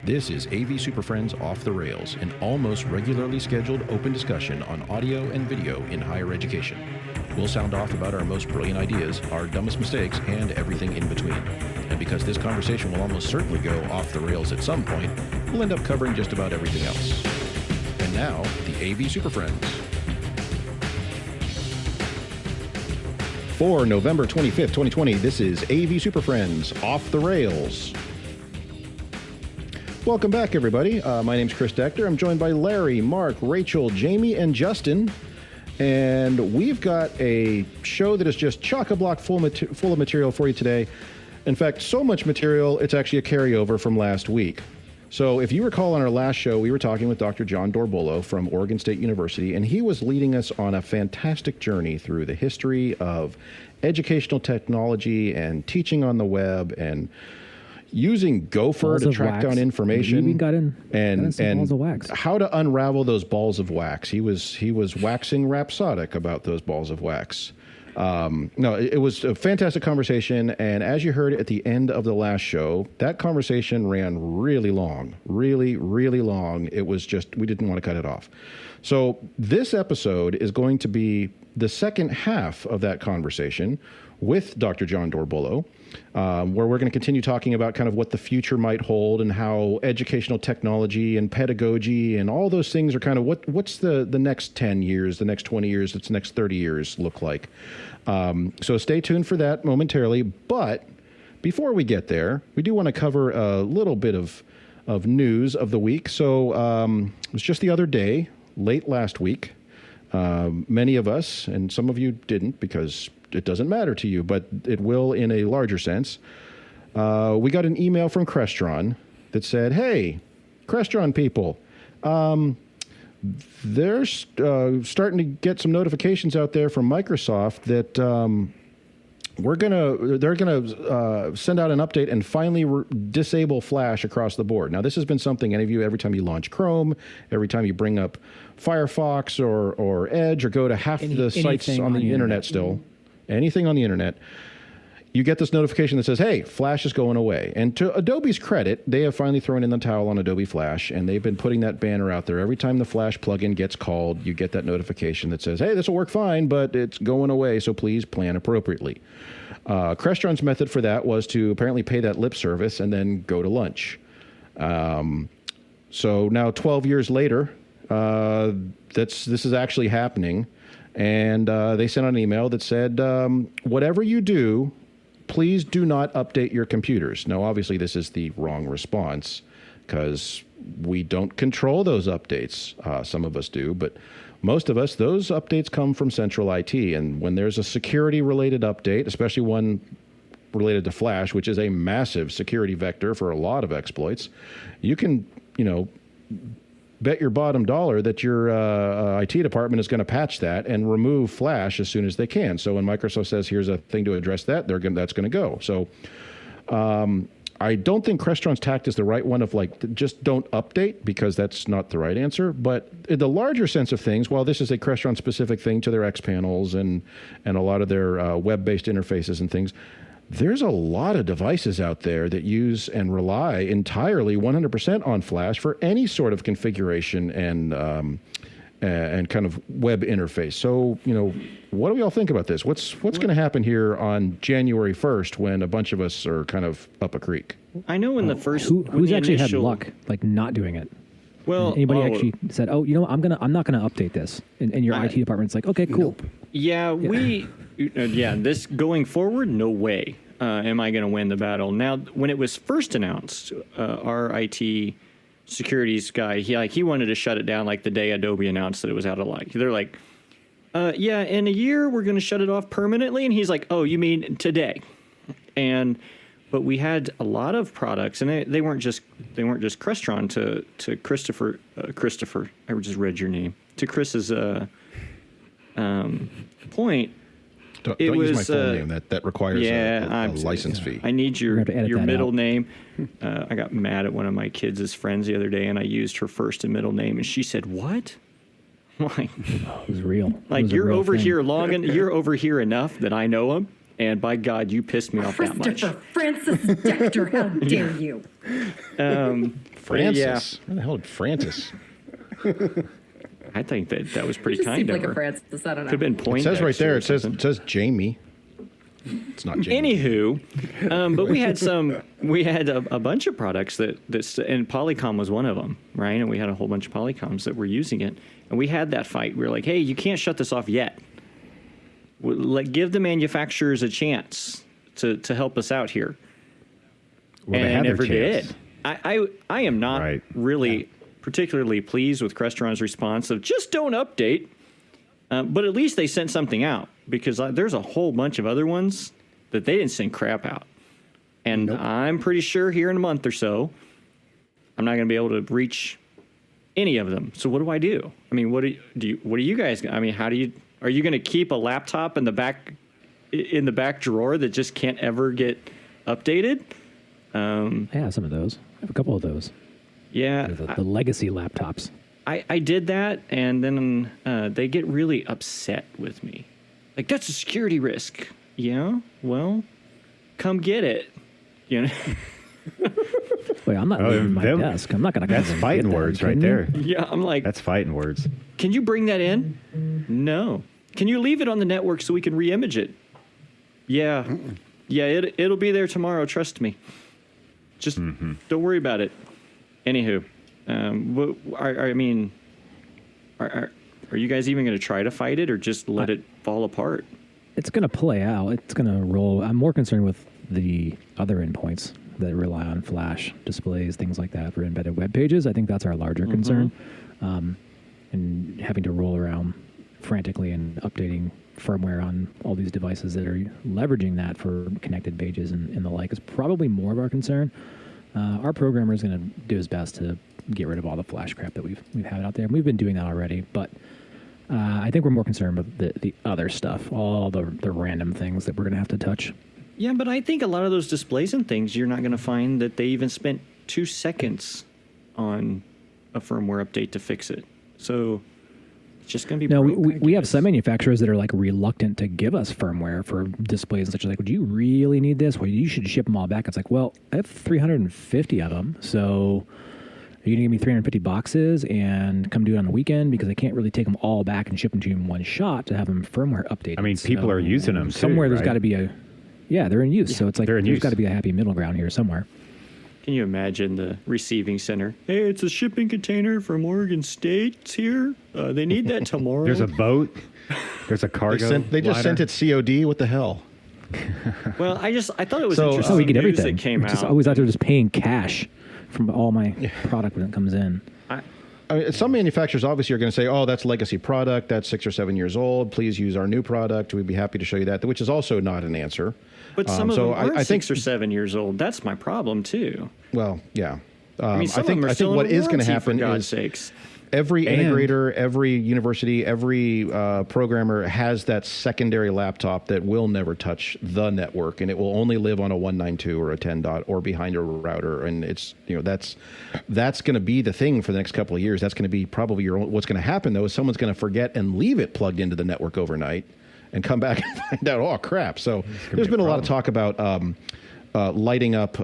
This is AV Superfriends Off the Rails, an almost regularly scheduled open discussion on audio and video in higher education. We'll sound off about our most brilliant ideas, our dumbest mistakes, and everything in between. And because this conversation will almost certainly go off the rails at some point, we'll end up covering just about everything else. And now, the AV Superfriends. For November 25th, 2020, this is AV Superfriends Off the Rails. Welcome back, everybody. My name's Chris Dector. I'm joined by Larry, Mark, Rachel, Jamie, and Justin. And we've got a show that is just chock-a-block full of material for you today. In fact, so much material, it's actually a carryover from last week. So if you recall on our last show, we were talking with Dr. Jon Dorbolo from Oregon State University, and he was leading us on a fantastic journey through the history of educational technology and teaching on the web and using Gopher to track down information, and how to unravel those balls of wax. He was waxing rhapsodic about those balls of wax. It was a fantastic conversation, and as you heard at the end of the last show, that conversation ran really long, really long. It was just, we didn't want to cut it off. So this episode is going to be the second half of that conversation with Dr. Jon Dorbolo, where we're going to continue talking about kind of what the future might hold and how educational technology and pedagogy and all those things are kind of what's the next 10 years, the next 20 years, the next 30 years look like. So stay tuned for that momentarily. But before we get there, we do want to cover a little bit of news of the week. So it was just the other day, late last week. Many of us, and some of you didn't because it doesn't matter to you, but it will in a larger sense. We got an email from Crestron that said, hey, Crestron people, they're starting to get some notifications out there from Microsoft that they're gonna send out an update and finally disable Flash across the board. Now, this has been something every time you launch Chrome, every time you bring up Firefox or Edge or go to half the sites on the internet still, anything on the internet, you get this notification that says, hey, Flash is going away. And to Adobe's credit, they have finally thrown in the towel on Adobe Flash, and they've been putting that banner out there. Every time the Flash plugin gets called, you get that notification that says, hey, this will work fine, but it's going away, so please plan appropriately. Crestron's method for that was to apparently pay that lip service and then go to lunch. So now 12 years later, this is actually happening. And they sent out an email that said, whatever you do, please do not update your computers. Now, obviously, this is the wrong response because we don't control those updates. Some of us do, but most of us, those updates come from central IT. And when there's a security-related update, especially one related to Flash, which is a massive security vector for a lot of exploits, you can, bet your bottom dollar that your IT department is going to patch that and remove Flash as soon as they can. So when Microsoft says, here's a thing to address that, that's going to go. So I don't think Crestron's tact is the right one of just don't update, because that's not the right answer. But in the larger sense of things, while this is a Crestron specific thing to their X panels and a lot of their web-based interfaces and things, there's a lot of devices out there that use and rely entirely 100% on Flash for any sort of configuration and kind of web interface. So, what do we all think about this? What's going to happen here on January 1st when a bunch of us are kind of up a creek? I know in the first... Who's actually had luck, not doing it? Well, anybody actually said, "Oh, I'm not gonna update this," and your IT department's like, "Okay, cool." Nope. Yeah, this going forward, no way am I going to win the battle. Now, when it was first announced, our IT securities guy, he wanted to shut it down the day Adobe announced that it was out of line. They're like, in a year we're going to shut it off permanently, and he's like, "Oh, you mean today?" But we had a lot of products, and they weren't just Crestron. To Christopher, I just read your name. To Chris's point, don't use my full name. That requires a license fee. I need your middle name. I got mad at one of my kids' friends the other day, and I used her first and middle name, and she said, "What?" I'm like, it was real. You're over here enough that I know him. And by God, you pissed me off that much. Christopher Francis Dector, how dare you? Francis. Yeah. Where the hell did Francis? I think that was pretty Just kind seemed of like her. a Francis. I don't know. Could have been It Poindexter. says right there. or It says something. Jamie. It's not Jamie. Anywho, but we had a bunch of products that and Polycom was one of them, right? And we had a whole bunch of Polycoms that were using it, and we had that fight. We were like, hey, you can't shut this off yet. Give the manufacturers a chance to help us out here. Well, and they they had their never chance. did. I am not Right. really particularly pleased with Crestron's response of just don't update. But at least they sent something out, because there's a whole bunch of other ones that they didn't send crap out. And I'm pretty sure here in a month or so, I'm not going to be able to reach any of them. So what do I do? I mean, what do you guys? I mean, are you going to keep a laptop in the back drawer that just can't ever get updated? I have some of those. I have a couple of those. Yeah, The legacy laptops. I did that, and then they get really upset with me. Like, that's a security risk. Yeah, well, come get it. You know? Wait, I'm not leaving my desk. I'm not going to. That's fighting words right there. Yeah, I'm like, That's fighting words. can you bring that in? No. Can you leave it on the network so we can re-image it? Yeah. Yeah, it'll be there tomorrow, trust me. Just don't worry about it. Anywho, are you guys even going to try to fight it, or just let it fall apart? It's going to play out. It's going to roll. I'm more concerned with the other endpoints that rely on flash displays, things like that, for embedded web pages. I think that's our larger concern. And having to roll around frantically and updating firmware on all these devices that are leveraging that for connected pages and the like is probably more of our concern. Our programmer is going to do his best to get rid of all the flash crap that we've had out there. And we've been doing that already, but I think we're more concerned with the other stuff, all the random things that we're going to have to touch. Yeah, but I think a lot of those displays and things, you're not going to find that they even spent 2 seconds on a firmware update to fix it. So it's just going to be No, broke, we I have guess. some manufacturers that are like reluctant to give us firmware for displays and such. Like, do you really need this? Well, you should ship them all back. It's like, well, I have 350 of them, so are you going to give me 350 boxes and come do it on the weekend? Because I can't really take them all back and ship them to you in one shot to have them firmware updated. I mean, people are using them too, somewhere. There's right? got to be they're in use. So it's like They're in there's use. got to be a happy middle ground here somewhere. Can you imagine the receiving center? Hey, it's a shipping container from Oregon State. It's here. They need that tomorrow. There's a boat. There's a cargo. They just sent it COD. What the hell? Well, I thought it was So- interesting. That's how we get news everything. that came We're just out. always out there just paying cash from all my product when it comes in. I mean, some manufacturers obviously are going to say, "Oh, that's legacy product. That's 6 or 7 years old. Please use our new product. We'd be happy to show you that." Which is also not an answer. But some of so them are I think 6 or 7 years old. That's my problem too. Well, yeah. I mean, some of them are I still think what in is going to warranty, happen for God's is sakes. every And- integrator, every university, every programmer has that secondary laptop that will never touch the network, and it will only live on a 192 or a 10 dot or behind a router. And it's that's going to be the thing for the next couple of years. That's going to be probably what's going to happen though is someone's going to forget and leave it plugged into the network overnight, and come back and find out, oh crap. So there's been a lot of talk about lighting up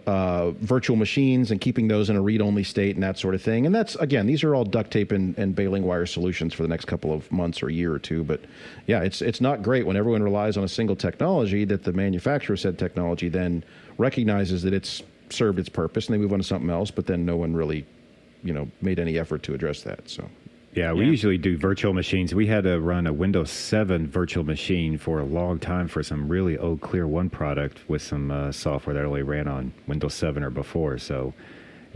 virtual machines and keeping those in a read-only state and that sort of thing. And that's, again, these are all duct tape and baling wire solutions for the next couple of months or year or two. But yeah, it's not great when everyone relies on a single technology that the manufacturer said technology then recognizes that it's served its purpose and they move on to something else, but then no one really, made any effort to address that. So. Yeah, we usually do virtual machines. We had to run a Windows 7 virtual machine for a long time for some really old Clear One product with some software that only ran on Windows 7 or before. So,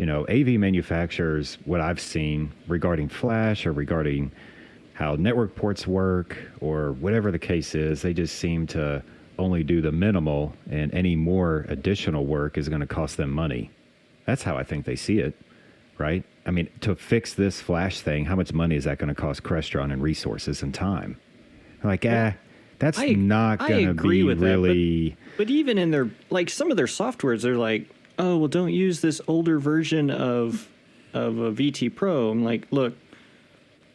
AV manufacturers, what I've seen regarding Flash or regarding how network ports work or whatever the case is, they just seem to only do the minimal, and any more additional work is going to cost them money. That's how I think they see it, right? I mean, to fix this Flash thing, how much money is that going to cost Crestron and resources and time? Like, that's not going to be with really... that, but even in their, like, some of their softwares, they're like, oh, well, don't use this older version of a VT Pro. I'm like, look,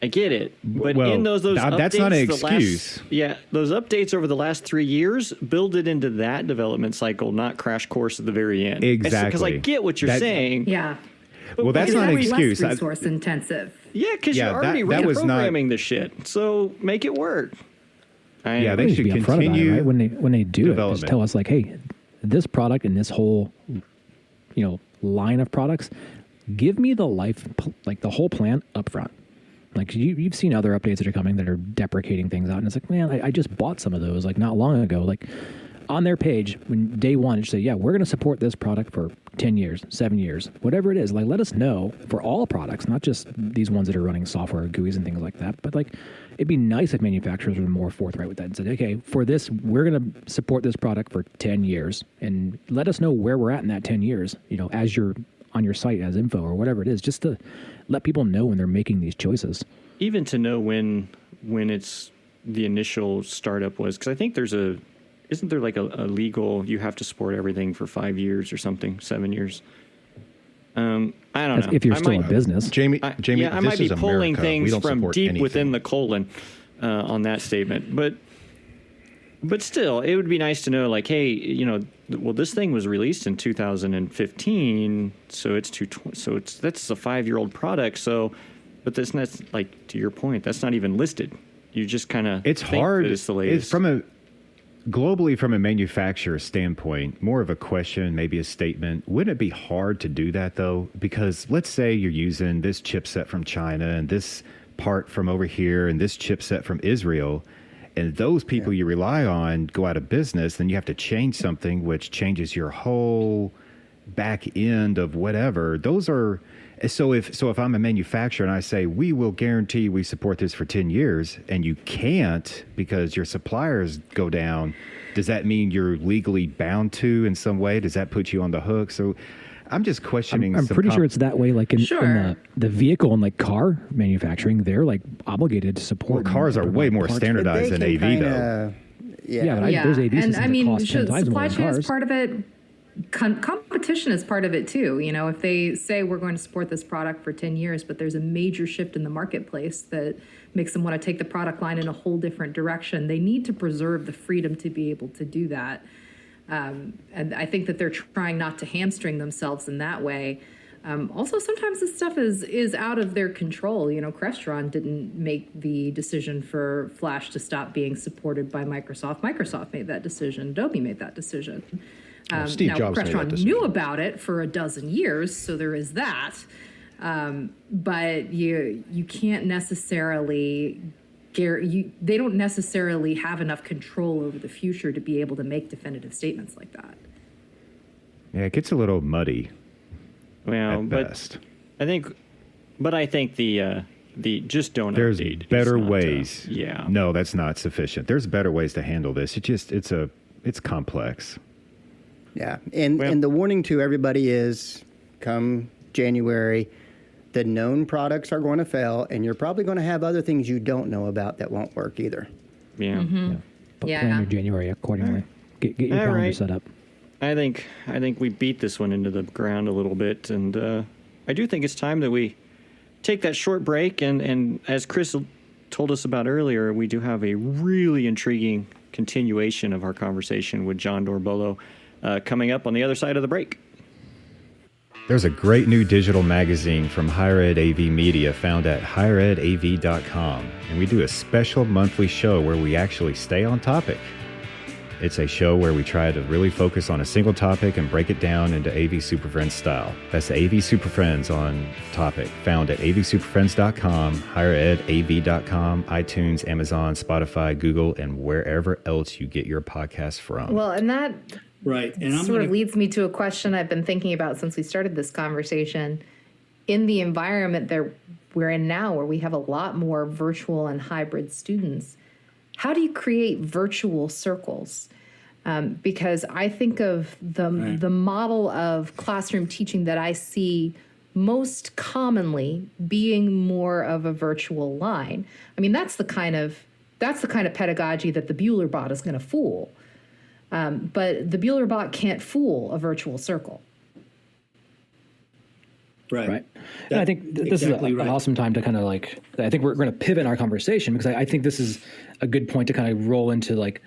I get it, but Well, in those updates, that's not an the last- excuse. those updates over the last 3 years, build it into that development cycle, not crash course at the very end. Because I Exactly. get what you're That- saying. Yeah. Well, that's not an Less excuse. resource intensive. Yeah, because Yeah, you're already that was not- reprogramming the shit. So make it work. Yeah, they They should should be upfront about it, continue right? When they do it, development. just tell us like, hey, this product and this whole, line of products, give me the the whole plan up front. Like you've seen other updates that are coming that are deprecating things out, and it's like, man, I just bought some of those like not long ago. Like on their page, when day one, it should say, yeah, we're going to support this product for 10 years, 7 years, whatever it is. Like, let us know for all products, not just these ones that are running software GUIs and things like that. But like, it'd be nice if manufacturers were more forthright with that and said, okay, for this, we're going to support this product for 10 years, and let us know where we're at in that 10 years. As you're on your site as info or whatever it is, just to let people know when they're making these choices. Even to know when it's the initial startup was, because I think isn't there like a legal, you have to support everything for 5 years or something, 7 years? I don't know. If you're still a business. Jamie, I this might be is pulling America. We things don't from support deep anything. within the colon on that statement, but still, it would be nice to know, like, hey, well, this thing was released in 2015, so that's a 5-year-old product. So, but that's not, like, to your point, that's not even listed. You just kind of It's hard. It's the latest. It's globally from a manufacturer standpoint, more of a question, maybe a statement. Wouldn't it be hard to do that though? Because let's say you're using this chipset from China and this part from over here and this chipset from Israel, and those people you rely on go out of business, then you have to change something which changes your whole back end of whatever. Those are so if I'm a manufacturer and I say we will guarantee we support this for 10 years and you can't because your suppliers go down, does that mean you're legally bound to in some way? Does that put you on the hook? So I'm just questioning. I'm pretty sure it's that way. Like in the vehicle and like car manufacturing, they're like obligated to support. Well, cars are way more parts. standardized than AV though. Yeah, but there's AV systems that cost 10 times more supply than chain cars. is part of it. Competition is part of it too. If they say we're going to support this product for 10 years, but there's a major shift in the marketplace that makes them want to take the product line in a whole different direction, they need to preserve the freedom to be able to do that. And I think that they're trying not to hamstring themselves in that way. Also, sometimes this stuff is out of their control. Crestron didn't make the decision for Flash to stop being supported by Microsoft. Microsoft made that decision. Adobe made that decision. Steve Jobs made that Crestron decision. knew about it for a dozen years, so there is that. But you can't necessarily they don't necessarily have enough control over the future to be able to make definitive statements like that. Yeah, it gets a little muddy Well, at but best. I think the just don't There's update. is better not, ways. yeah. No, that's not sufficient. There's better ways to handle this. It's complex. Yeah, and Well- the warning to everybody is, come January, the known products are going to fail, and you're probably going to have other things you don't know about that won't work either. Yeah. But Yeah. plan your January accordingly. Get your All calendar right. set up. I think we beat this one into the ground a little bit, and I do think it's time that we take that short break. And as Chris told us about earlier, we do have a really intriguing continuation of our conversation with Jon Dorbolo coming up on the other side of the break. There's a great new digital magazine from Higher Ed AV Media found at higheredav.com, and we do a special monthly show where we actually stay on topic. It's a show where we try to really focus on a single topic and break it down into AV Superfriends style. That's AV Superfriends on topic, found at avsuperfriends.com, higheredav.com, iTunes, Amazon, Spotify, Google, and wherever else you get your podcasts from. Well, and that Right. And I'm sort going of leads me to a question I've been thinking about since we started this conversation. In the environment that we're in now, where we have a lot more virtual and hybrid students, how do you create virtual circles? Because I think of the model of classroom teaching that I see most commonly being more of a virtual line. I mean, that's the kind of pedagogy that the Bueller bot is going to fool. But the Bueller bot can't fool a virtual circle. Right. And I think this exactly is an awesome time to kind of like, I think we're going to pivot in our conversation because I think this is a good point to kind of roll into like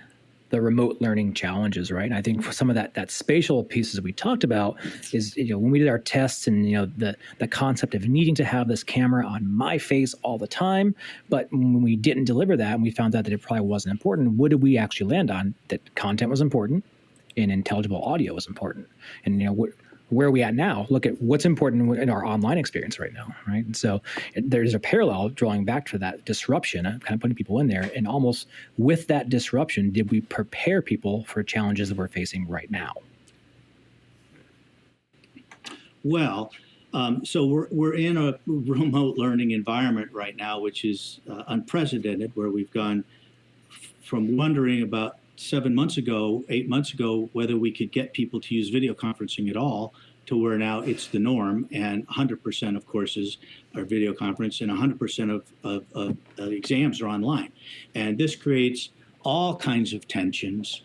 the remote learning challenges, right? And I think for some of that spatial pieces we talked about is, when we did our tests and, the concept of needing to have this camera on my face all the time, but when we didn't deliver that and we found out that it probably wasn't important, what did we actually land on? That content was important and intelligible audio was important. And, where are we at now? Look at what's important in our online experience right now, right? And so there's a parallel drawing back to that disruption, kind of putting people in there. And almost with that disruption, did we prepare people for challenges that we're facing right now? Well, so we're in a remote learning environment right now, which is unprecedented, where we've gone from wondering about 8 months ago, whether we could get people to use video conferencing at all, to where now it's the norm, and 100% of courses are video conference, and 100% of exams are online. And this creates all kinds of tensions.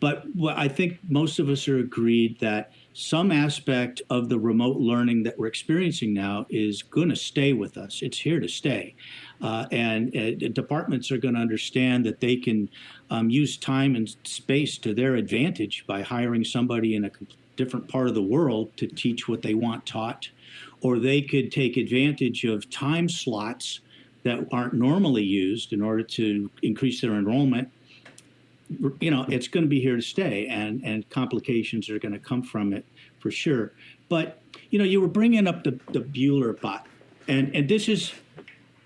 But I think most of us are agreed that some aspect of the remote learning that we're experiencing now is going to stay with us. It's here to stay. And departments are going to understand that they can use time and space to their advantage by hiring somebody in a different part of the world to teach what they want taught. Or they could take advantage of time slots that aren't normally used in order to increase their enrollment. It's going to be here to stay, and complications are going to come from it for sure. But, you were bringing up the Bueller bot, and this is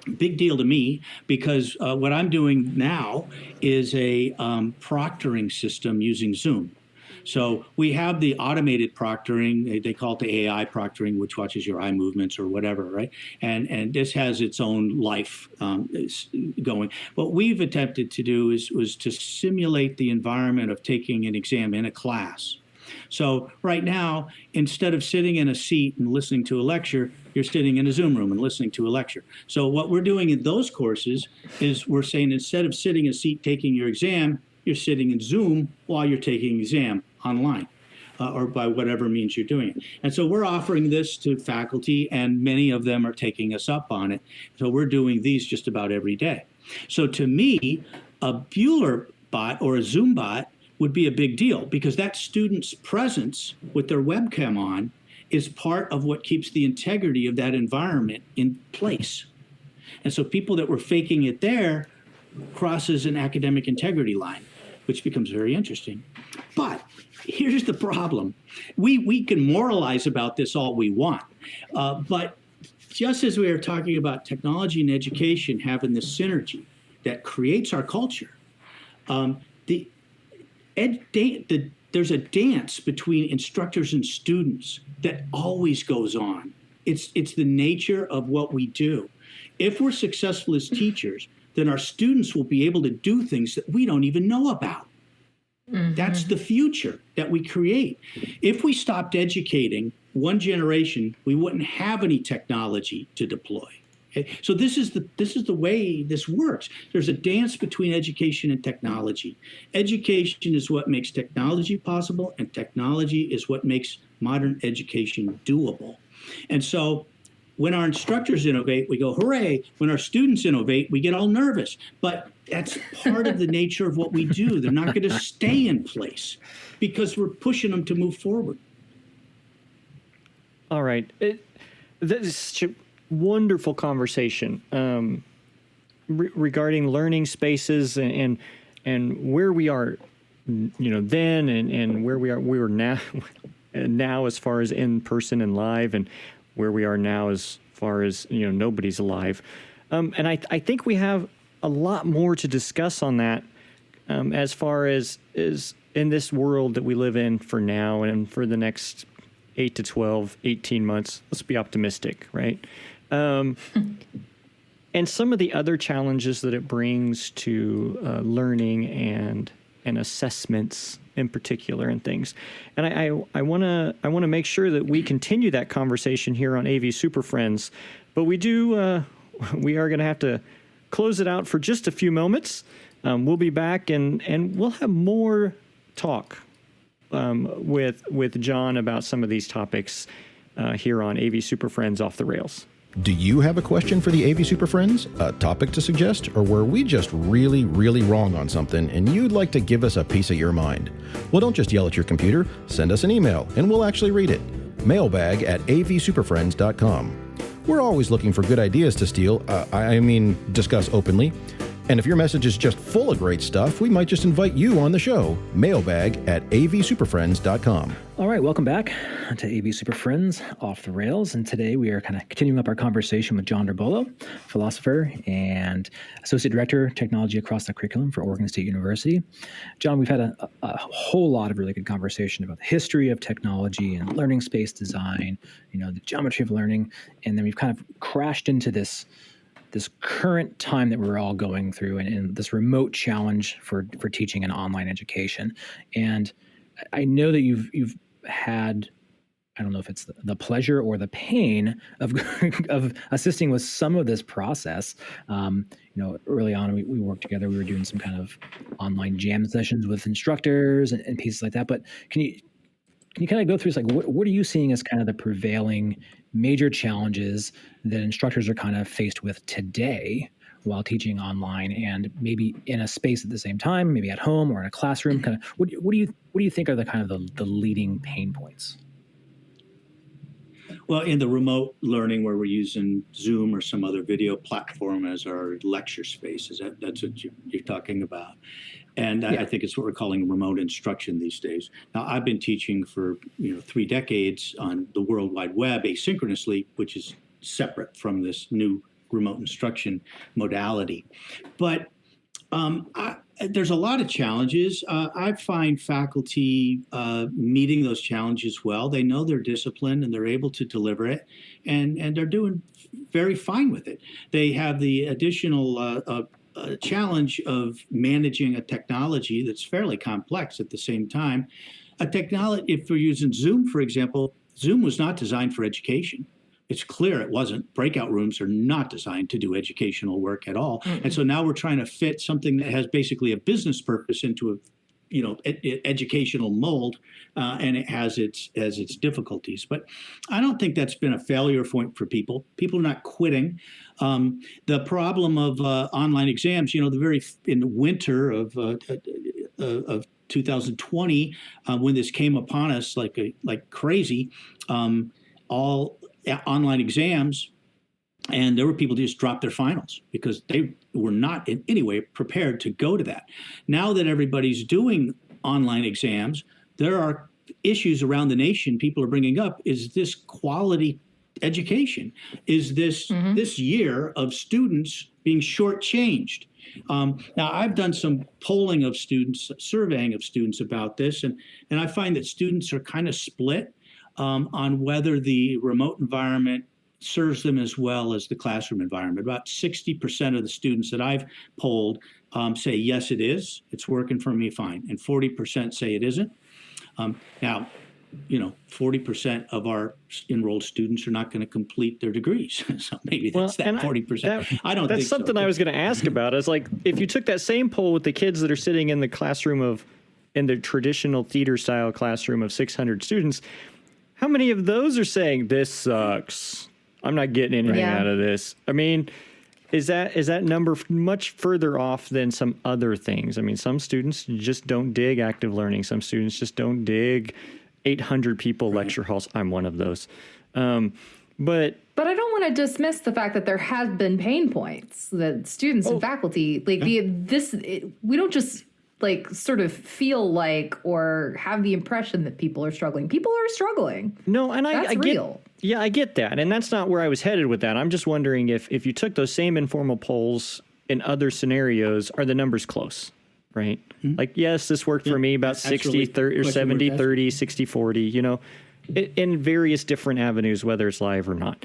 a big deal to me because what I'm doing now is a proctoring system using Zoom. So we have the automated proctoring, they call it the AI proctoring, which watches your eye movements or whatever, right? And this has its own life going. What we've attempted to do was to simulate the environment of taking an exam in a class. So right now, instead of sitting in a seat and listening to a lecture, you're sitting in a Zoom room and listening to a lecture. So what we're doing in those courses is we're saying instead of sitting in a seat taking your exam, you're sitting in Zoom while you're taking an exam online or by whatever means you're doing it. And so we're offering this to faculty, and many of them are taking us up on it. So we're doing these just about every day. So to me, a Bueller bot or a Zoom bot would be a big deal because that student's presence with their webcam on is part of what keeps the integrity of that environment in place. And so people that were faking it there crosses an academic integrity line, which becomes very interesting. But here's the problem. We can moralize about this all we want, but just as we are talking about technology and education having this synergy that creates our culture, there's a dance between instructors and students that always goes on. It's the nature of what we do. If we're successful as teachers, then our students will be able to do things that we don't even know about. Mm-hmm. That's the future that we create. If we stopped educating one generation, we wouldn't have any technology to deploy. Okay? So this is the way this works. There's a dance between education and technology. Education is what makes technology possible, and technology is what makes modern education doable. And so when our instructors innovate, we go, hooray. When our students innovate, we get all nervous. But that's part of the nature of what we do. They're not going to stay in place because we're pushing them to move forward. All right. This is such a wonderful conversation regarding learning spaces and where we are, then and where we are now as far as in person and live, and where we are now as far as nobody's alive. And I think we have a lot more to discuss on that as far as is in this world that we live in for now and for the next 8 to 12, 18 months. Let's be optimistic, right? And some of the other challenges that it brings to learning and assessments in particular and things. And I want to make sure that we continue that conversation here on AV Superfriends, but we are going to have to close it out for just a few moments. We'll be back and we'll have more talk with Jon about some of these topics here on AV Superfriends Off the Rails. Do you have a question for the AV Super Friends, a topic to suggest, or were we just really, really wrong on something and you'd like to give us a piece of your mind? Well, don't just yell at your computer. Send us an email and we'll actually read it. Mailbag@avsuperfriends.com. We're always looking for good ideas to steal, discuss openly. And if your message is just full of great stuff, we might just invite you on the show. Mailbag@avsuperfriends.com. All right, welcome back to AV Super Friends Off the Rails. And today we are kind of continuing up our conversation with Jon Dorbolo, philosopher and Associate Director, Technology across the curriculum for Oregon State University. Jon, we've had a whole lot of really good conversation about the history of technology and learning space design, the geometry of learning. And then we've kind of crashed into this current time that we're all going through and this remote challenge for teaching and online education. And I know that you've had, I don't know if it's the pleasure or the pain of assisting with some of this process. Early on, we worked together. We were doing some kind of online jam sessions with instructors and pieces like that. But can you kind of go through, what are you seeing as kind of the prevailing major challenges that instructors are kind of faced with today while teaching online and maybe in a space at the same time, maybe at home or in a classroom? Kind of, what do you think are the kind of the leading pain points? Well, in the remote learning where we're using Zoom or some other video platform as our lecture space, that's what you're talking about. And I think it's what we're calling remote instruction these days. Now, I've been teaching for 3 decades on the World Wide Web asynchronously, which is separate from this new remote instruction modality. But there's a lot of challenges. I find faculty meeting those challenges well. They know they're disciplined and they're able to deliver it, and they're doing very fine with it. They have the additional challenge of managing a technology that's fairly complex at the same time. If we're using Zoom, for example, Zoom was not designed for education. It's clear it wasn't. Breakout rooms are not designed to do educational work at all. Mm-hmm. And so now we're trying to fit something that has basically a business purpose into a educational mold, and it has its difficulties. But I don't think that's been a failure point for people. People are not quitting. The problem of online exams, in the winter of 2020, when this came upon us like crazy, all online exams. And there were people who just dropped their finals because they were not in any way prepared to go to that. Now that everybody's doing online exams, there are issues around the nation people are bringing up. Is this quality education? Is this this year of students being shortchanged? Now, I've done some polling of students, surveying of students about this, and I find that students are kind of split on whether the remote environment serves them as well as the classroom environment. About 60% of the students that I've polled say, yes, it is. It's working for me fine. And 40% say it isn't. Now, 40% of our enrolled students are not going to complete their degrees. So maybe that's 40%. I don't think that's something I was going to ask about. Is if you took that same poll with the kids that are sitting in the classroom in the traditional theater style classroom of 600 students, how many of those are saying this sucks? I'm not getting anything out of this. I mean, is that number much further off than some other things? I mean, some students just don't dig active learning. Some students just don't dig 800 people lecture halls. I'm one of those. But I don't want to dismiss the fact that there have been pain points that students and faculty we don't just sort of feel or have the impression that people are struggling. People are struggling. No, and that's real. I get that. And that's not where I was headed with that. I'm just wondering if you took those same informal polls in other scenarios, are the numbers close, right? Mm-hmm. Yes, this worked for me about 60-30 or 70-30, 60-40, in various different avenues, whether it's live or not.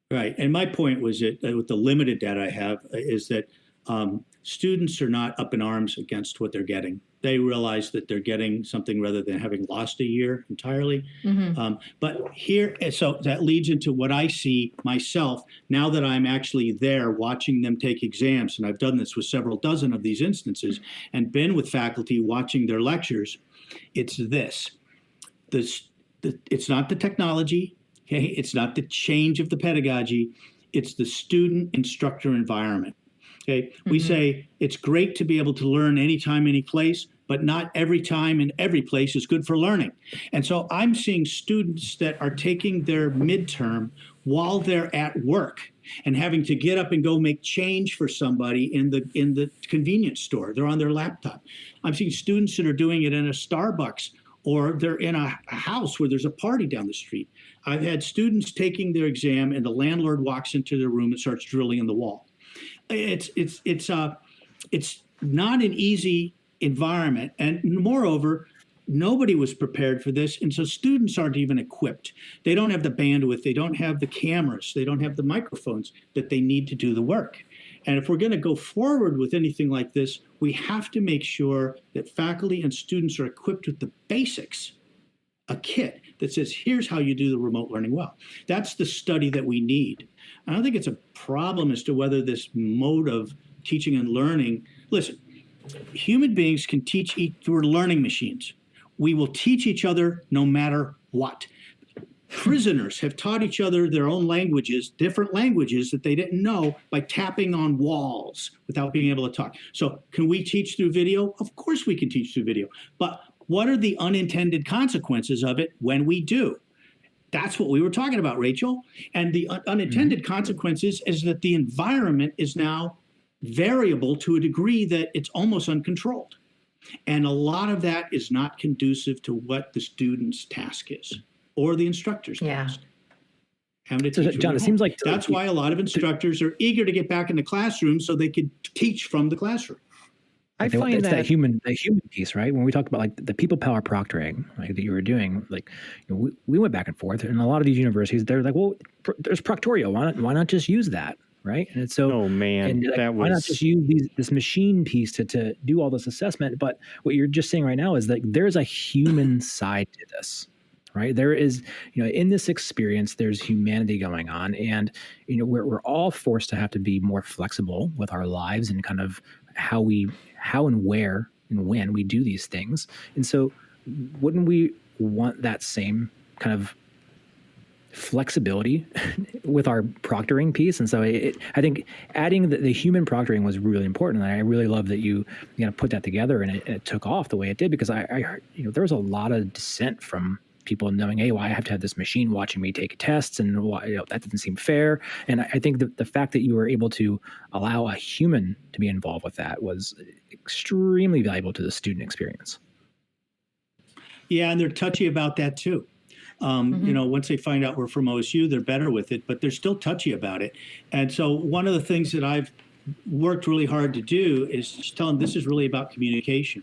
Right. And my point was that with the limited data I have is that students are not up in arms against what they're getting. They realize that they're getting something rather than having lost a year entirely. Mm-hmm. So that leads into what I see myself now that I'm actually there watching them take exams. And I've done this with several dozen of these instances and been with faculty watching their lectures. It's this. It's not the technology. Okay, it's not the change of the pedagogy. It's the student instructor environment. Okay, we say it's great to be able to learn anytime, any place, but not every time and every place is good for learning. And so I'm seeing students that are taking their midterm while they're at work and having to get up and go make change for somebody in the convenience store. They're on their laptop. I'm seeing students that are doing it in a Starbucks, or they're in a house where there's a party down the street. I've had students taking their exam and the landlord walks into their room and starts drilling in the wall. It's not an easy environment, and moreover, nobody was prepared for this, and so students aren't even equipped. They don't have the bandwidth, they don't have the cameras, they don't have the microphones that they need to do the work. And if we're going to go forward with anything like this, we have to make sure that faculty and students are equipped with the basics, a kit that says, here's how you do the remote learning well. That's the study that we need. I don't think it's a problem as to whether this mode of teaching and learning, listen, human beings can teach we're learning machines. We will teach each other no matter what. Prisoners have taught each other their own languages, different languages that they didn't know, by tapping on walls without being able to talk. So can we teach through video? Of course we can teach through video. But what are the unintended consequences of it when we do? That's what we were talking about, Rachel. And the unintended consequences is that the environment is now variable to a degree that it's almost uncontrolled. And a lot of that is not conducive to what the student's task is or the instructor's task. Having to So, teach John, from it home. seems like That's why a lot of instructors are eager to get back in the classroom so they could teach from the classroom. I it's find that human piece, right? When we talked about like the people power proctoring, like that you were doing, like we went back and forth, and a lot of these universities, they're like, well, there's Proctorio. Why not just use that, right? And it's so, oh man, and like, that why not was just use this machine piece to do all this assessment? But what you're just saying right now is that there's a human side to this, right? There is, in this experience, there's humanity going on, and we're all forced to have to be more flexible with our lives and kind of how and where and when we do these things. And so wouldn't we want that same kind of flexibility with our proctoring piece? And so I think adding the human proctoring was really important. And I really love that you put that together, and it took off the way it did, because I heard, there was a lot of dissent from people knowing, hey, well, I have to have this machine watching me take tests, and that doesn't seem fair. And I think the fact that you were able to allow a human to be involved with that was extremely valuable to the student experience. Yeah, and they're touchy about that too. Once they find out we're from OSU, they're better with it, but they're still touchy about it. And so one of the things that I've worked really hard to do is just tell them this is really about communication.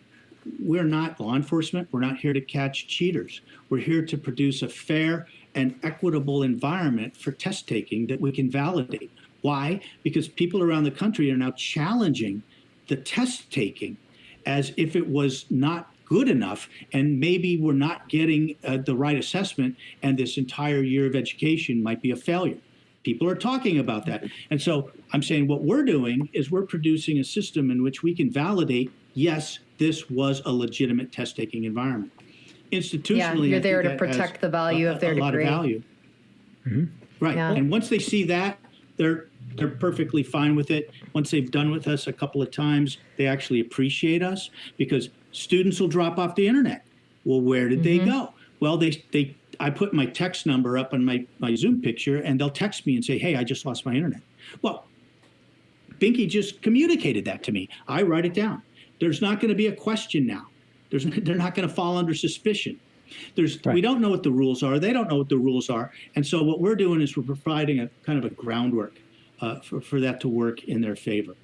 We're not law enforcement. We're not here to catch cheaters. We're here to produce a fair and equitable environment for test taking that we can validate. Why? Because people around the country are now challenging the test taking as if it was not good enough, and maybe we're not getting the right assessment, and this entire year of education might be a failure. People are talking about that. And so I'm saying what we're doing is we're producing a system in which we can validate, yes, this was a legitimate test-taking environment. Institutionally, you're I there think to that protect has the value of their a lot of degree. value. Right. Yeah. And once they see that, they're perfectly fine with it. Once they've done with us a couple of times, they actually appreciate us, because students will drop off the internet. Well, where did they go? Well, I put my text number up on my Zoom picture, and they'll text me and say, hey, I just lost my internet. Well, Binky just communicated that to me. I write it down. There's not going to be a question now. They're not going to fall under suspicion. We don't know what the rules are. They don't know what the rules are. And so what we're doing is we're providing a kind of a groundwork for that to work in their favor.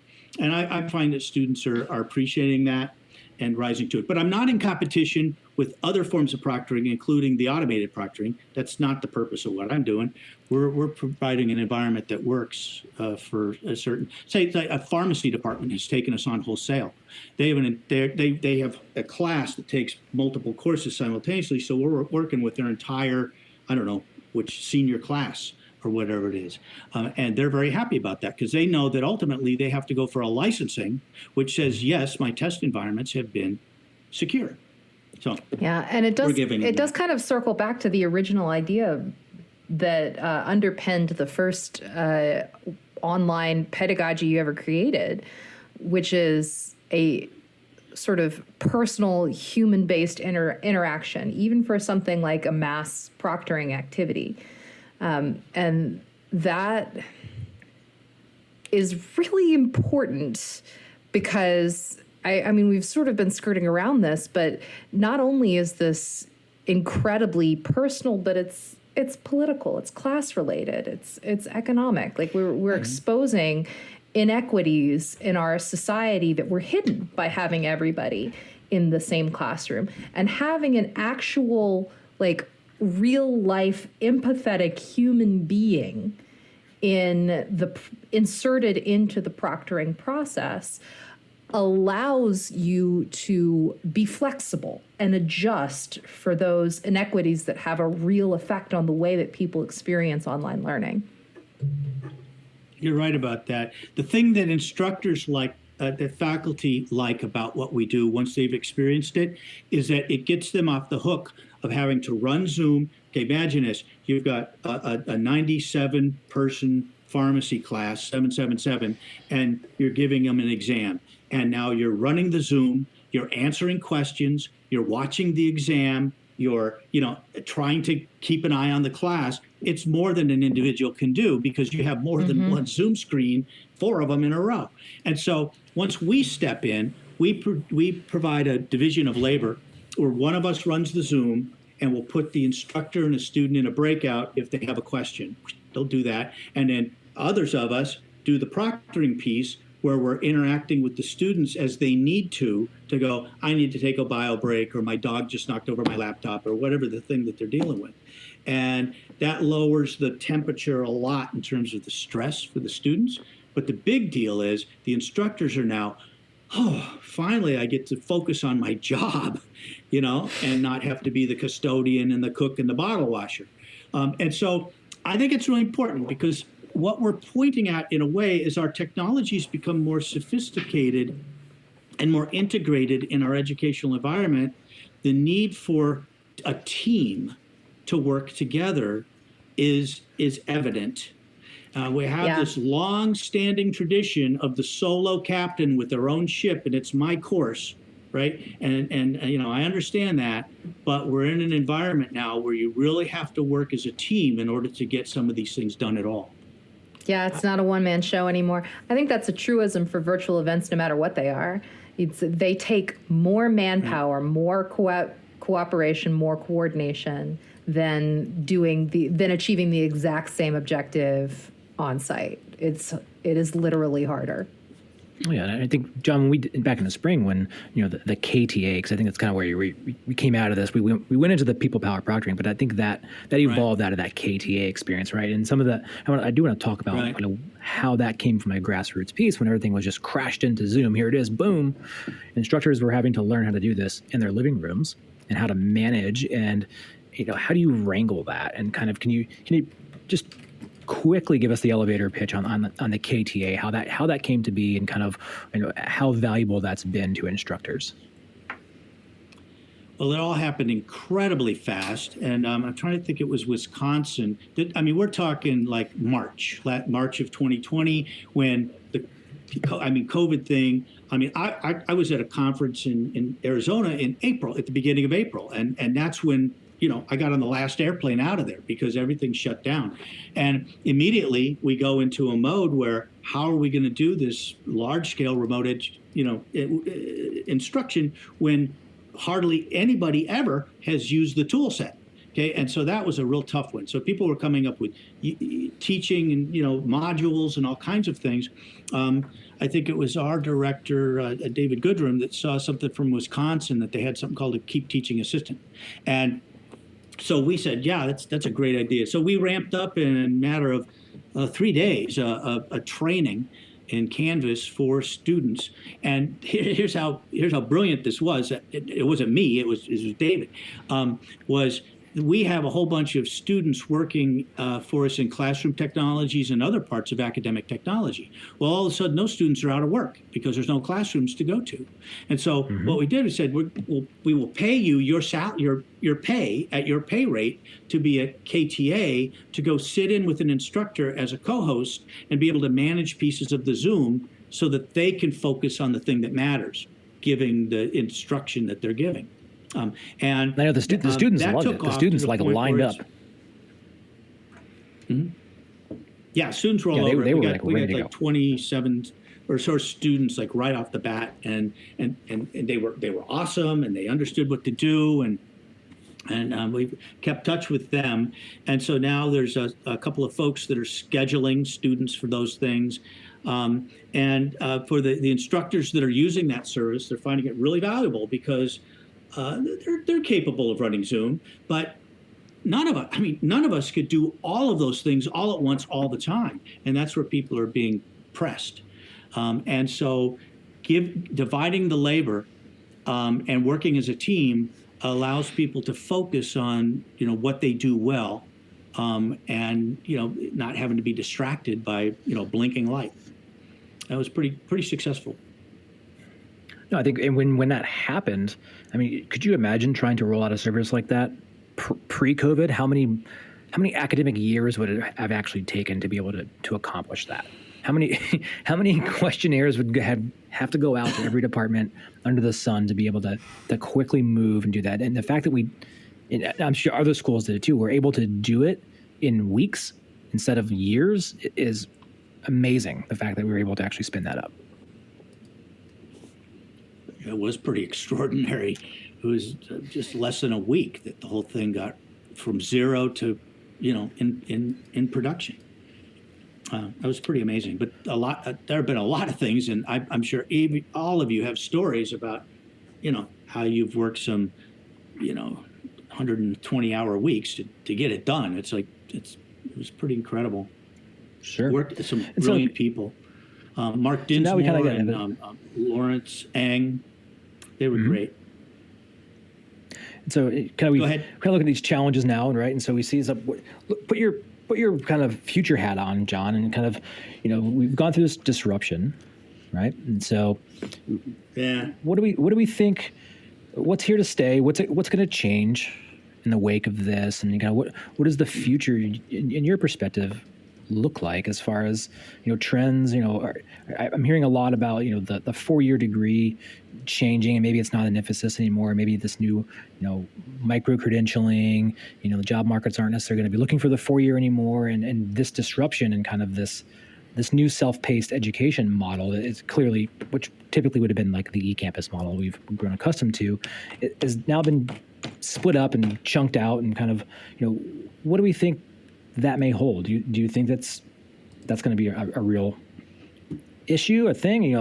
And I find that students are appreciating that and rising to it. But I'm not in competition with other forms of proctoring, including the automated proctoring. That's not the purpose of what I'm doing. We're providing an environment that works for a certain, say a pharmacy department has taken us on wholesale. They have a class that takes multiple courses simultaneously, so we're working with their entire, I don't know, which senior class or whatever it is. And they're very happy about that, because they know that ultimately they have to go for a licensing, which says, yes, my test environments have been secure. So Yeah, and it giving does kind of circle back to the original idea that underpinned the first online pedagogy you ever created, which is a sort of personal human-based interaction, even for something like a mass proctoring activity. And that is really important because I mean, we've sort of been skirting around this, but not only is this incredibly personal, but it's political, it's class related, it's economic. Like we're exposing inequities in our society that were hidden by having everybody in the same classroom, and having an actual, like, real life empathetic human being inserted into the proctoring process allows you to be flexible and adjust for those inequities that have a real effect on the way that people experience online learning. You're right about that. The thing that instructors like, that faculty like about what we do once they've experienced it, is that it gets them off the hook of having to run Zoom. Okay, imagine this. You've got a 97-person pharmacy class, 777, and you're giving them an exam. And now you're running the Zoom, you're answering questions, you're watching the exam, you're, trying to keep an eye on the class. It's more than an individual can do because you have more than one Zoom screen, 4 of them in a row. And so once we step in, we provide a division of labor where one of us runs the Zoom, and we'll put the instructor and a student in a breakout if they have a question. They'll do that. And then others of us do the proctoring piece, where we're interacting with the students as they need to go, I need to take a bio break, or my dog just knocked over my laptop, or whatever the thing that they're dealing with. And that lowers the temperature a lot in terms of the stress for the students. But the big deal is the instructors are now, finally I get to focus on my job, and not have to be the custodian and the cook and the bottle washer. And so I think it's really important, because what we're pointing at, in a way, is our technologies become more sophisticated and more integrated in our educational environment. The need for a team to work together is evident. We have this long-standing tradition of the solo captain with their own ship, and it's my course, right? And I understand that, but we're in an environment now where you really have to work as a team in order to get some of these things done at all. Yeah, it's not a one-man show anymore. I think that's a truism for virtual events, no matter what they are. They take more manpower, more cooperation, more coordination than achieving the exact same objective on site. It is literally harder. Yeah, and I think, John, back in the spring when the KTA, because I think that's kind of where we came out of this. We went into the people power proctoring, but I think that evolved out of that KTA experience, right? And some of I do want to talk about how that came from a grassroots piece when everything was just crashed into Zoom. Here it is, boom. Instructors were having to learn how to do this in their living rooms and how to manage, and how do you wrangle that? And kind of can you just quickly give us the elevator pitch on the KTA, how that came to be, and kind of how valuable that's been to instructors? Well, it all happened incredibly fast, and I'm trying to think. It was Wisconsin. We're talking like March of 2020, when the COVID thing. I was at a conference in Arizona in April, at the beginning of April, and that's when I got on the last airplane out of there because everything shut down. And immediately we go into a mode where, how are we going to do this large-scale remote instruction when hardly anybody ever has used the tool set? Okay, and so that was a real tough one. So people were coming up with teaching and modules and all kinds of things. I think it was our director, David Goodrum, that saw something from Wisconsin, that they had something called a Keep Teaching Assistant. And so we said, yeah, that's a great idea. So we ramped up in a matter of 3 days a training in Canvas for students. And here's how brilliant this was. It wasn't me. It was David. Was we have a whole bunch of students working for us in classroom technologies and other parts of academic technology. Well, all of a sudden, those students are out of work because there's no classrooms to go to. And so what we did is said, we will pay you your pay at your pay rate to be a KTA, to go sit in with an instructor as a co-host and be able to manage pieces of the Zoom so that they can focus on the thing that matters, giving the instruction that they're giving. And I know the students loved it. The students like lined up. Yeah, students were all Yeah, over. they it. were We ready got to like go. 27 or so students like right off the bat, and they were awesome, and they understood what to do, and we've kept touch with them. And so now there's a couple of folks that are scheduling students for those things. And for the instructors that are using that service, they're finding it really valuable because they're capable of running Zoom, but none of us could do all of those things all at once, all the time. And that's where people are being pressed. And so dividing the labor and working as a team allows people to focus on, what they do well, and, not having to be distracted by, blinking light. That was pretty successful. No, I think, and when that happened, I mean, could you imagine trying to roll out a service like that pre-COVID? How many academic years would it have actually taken to be able to accomplish that? How many questionnaires would have to go out to every department under the sun to be able to quickly move and do that? And the fact that I'm sure other schools did it too, were able to do it in weeks instead of years is amazing. The fact that we were able to actually spin that up. It was pretty extraordinary. It was just less than a week that the whole thing got from zero to, in production. That was pretty amazing. But there have been a lot of things, and I'm sure all of you have stories about, how you've worked some, 120-hour weeks to get it done. It was pretty incredible. Sure. Worked with some brilliant people. Mark Dinsmore and Lawrence Eng, they were great. So Go ahead. kind of look at these challenges now, right? And so we see put your kind of future hat on, John, and kind of, we've gone through this disruption, right? And so, yeah, what do we think? What's here to stay? What's going to change in the wake of this? And kind of what does the future, in your perspective, look like as far as trends? I'm hearing a lot about the 4-year degree changing, and maybe it's not an emphasis anymore. Maybe this new micro credentialing. The job markets aren't necessarily going to be looking for the 4-year anymore, and this disruption and kind of this new self-paced education model is clearly, which typically would have been like the eCampus model we've grown accustomed to, it has now been split up and chunked out, and kind of what do we think that may hold? Do you think that's going to be a real issue, a thing?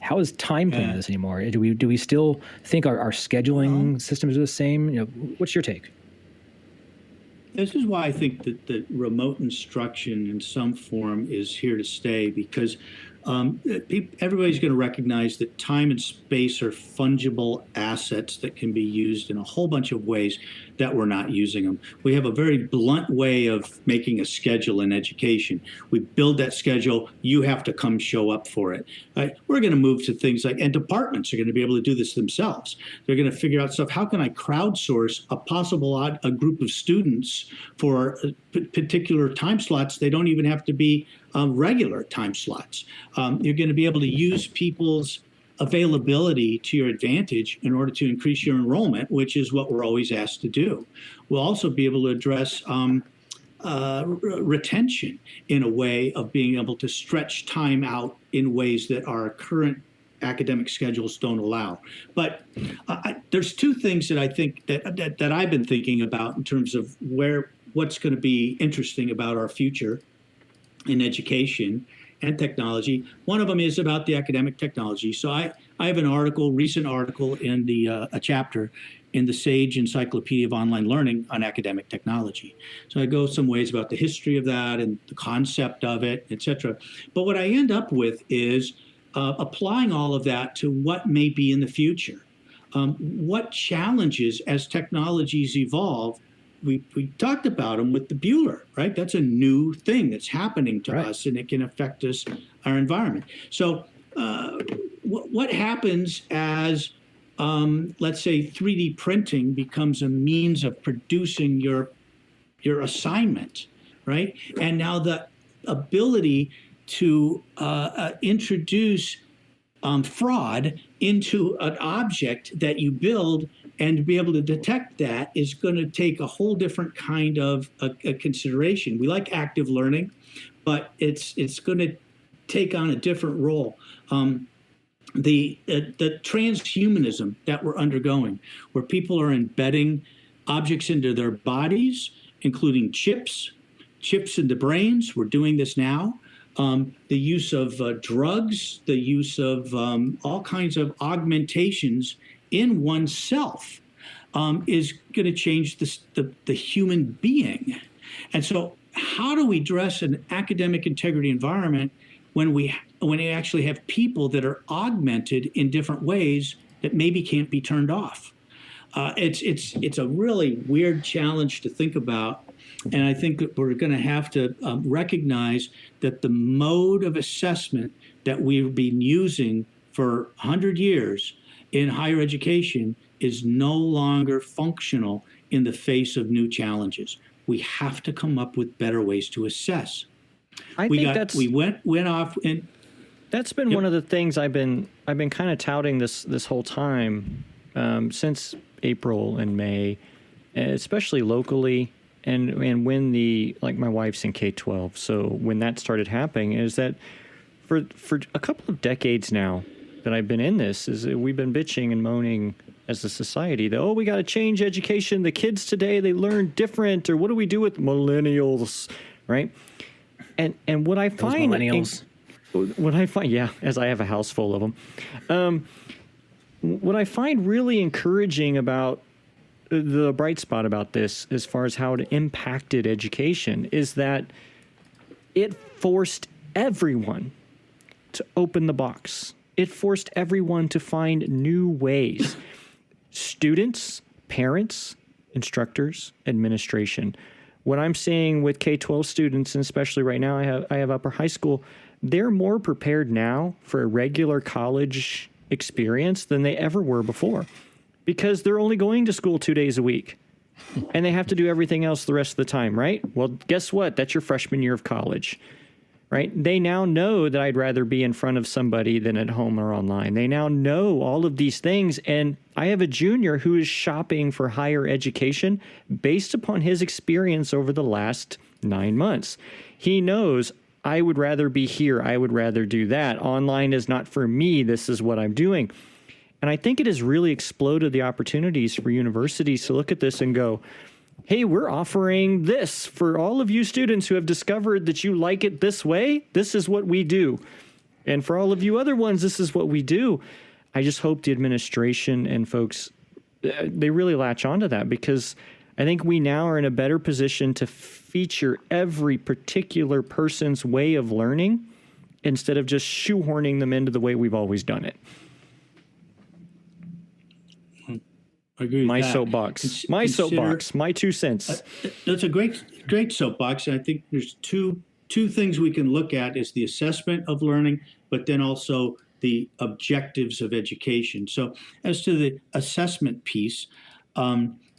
How is time playing this anymore? Do we still think our scheduling systems are the same? What's your take? This is why I think that the remote instruction in some form is here to stay, because everybody's going to recognize that time and space are fungible assets that can be used in a whole bunch of ways that we're not using them. We have a very blunt way of making a schedule in education. We build that schedule. You have to come show up for it. Right? We're going to move to things like, and departments are going to be able to do this themselves. They're going to figure out stuff. How can I crowdsource a group of students for particular time slots? They don't even have to be regular time slots. You're going to be able to use people's availability to your advantage in order to increase your enrollment, which is what we're always asked to do. We'll also be able to address retention in a way of being able to stretch time out in ways that our current academic schedules don't allow. But there's two things that I think that I've been thinking about in terms of what's going to be interesting about our future in education and technology. One of them is about the academic technology. So I have an recent article in a chapter in the Sage Encyclopedia of Online Learning on academic technology. So I go some ways about the history of that and the concept of it, et cetera. But what I end up with is applying all of that to what may be in the future. What challenges, as technologies evolve, we talked about them with the Bueller, right? That's a new thing that's happening to Right. us, and it can affect us, our environment. So what happens as, let's say, 3D printing becomes a means of producing your assignment, right? And now the ability to introduce fraud into an object that you build and to be able to detect that is going to take a whole different kind of a consideration. We like active learning, but it's going to take on a different role. The transhumanism that we're undergoing, where people are embedding objects into their bodies, including chips in the brains. We're doing this now. The use of drugs, the use of all kinds of augmentations in oneself is going to change the human being. And so how do we address an academic integrity environment when we actually have people that are augmented in different ways that maybe can't be turned off? It's a really weird challenge to think about. And I think that we're going to have to recognize that the mode of assessment that we've been using for 100 years in higher education is no longer functional in the face of new challenges. We have to come up with better ways to assess. We went off and that's been one of the things I've been kind of touting this whole time since April and May, especially locally. And when my wife's in K-12, so when that started happening, is that for a couple of decades now that I've been in this, is that we've been bitching and moaning as a society that, we got to change education. The kids today, they learn different, or what do we do with millennials, right? And what I find... millennials. Yeah, as I have a house full of them. What I find really encouraging about the bright spot about this, as far as how it impacted education, is that it forced everyone to open the box. It forced everyone to find new ways. Students, parents, instructors, administration. What I'm seeing with K-12 students, and especially right now, I have upper high school, they're more prepared now for a regular college experience than they ever were before, because they're only going to school 2 days a week and they have to do everything else the rest of the time, right? Well, guess what? That's your freshman year of college, right? They now know that I'd rather be in front of somebody than at home or online. They now know all of these things. And I have a junior who is shopping for higher education based upon his experience over the last 9 months. He knows, I would rather be here. I would rather do that. Online is not for me. This is what I'm doing. And I think it has really exploded the opportunities for universities to look at this and go, hey, we're offering this for all of you students who have discovered that you like it this way. This is what we do. And for all of you other ones, this is what we do. I just hope the administration and folks, they really latch onto that, because I think we now are in a better position to feature every particular person's way of learning instead of just shoehorning them into the way we've always done it. I agree with my that. soapbox. My soapbox. My 2 cents. That's a great soapbox. And I think there's two things we can look at: is the assessment of learning, but then also the objectives of education. So as to the assessment piece,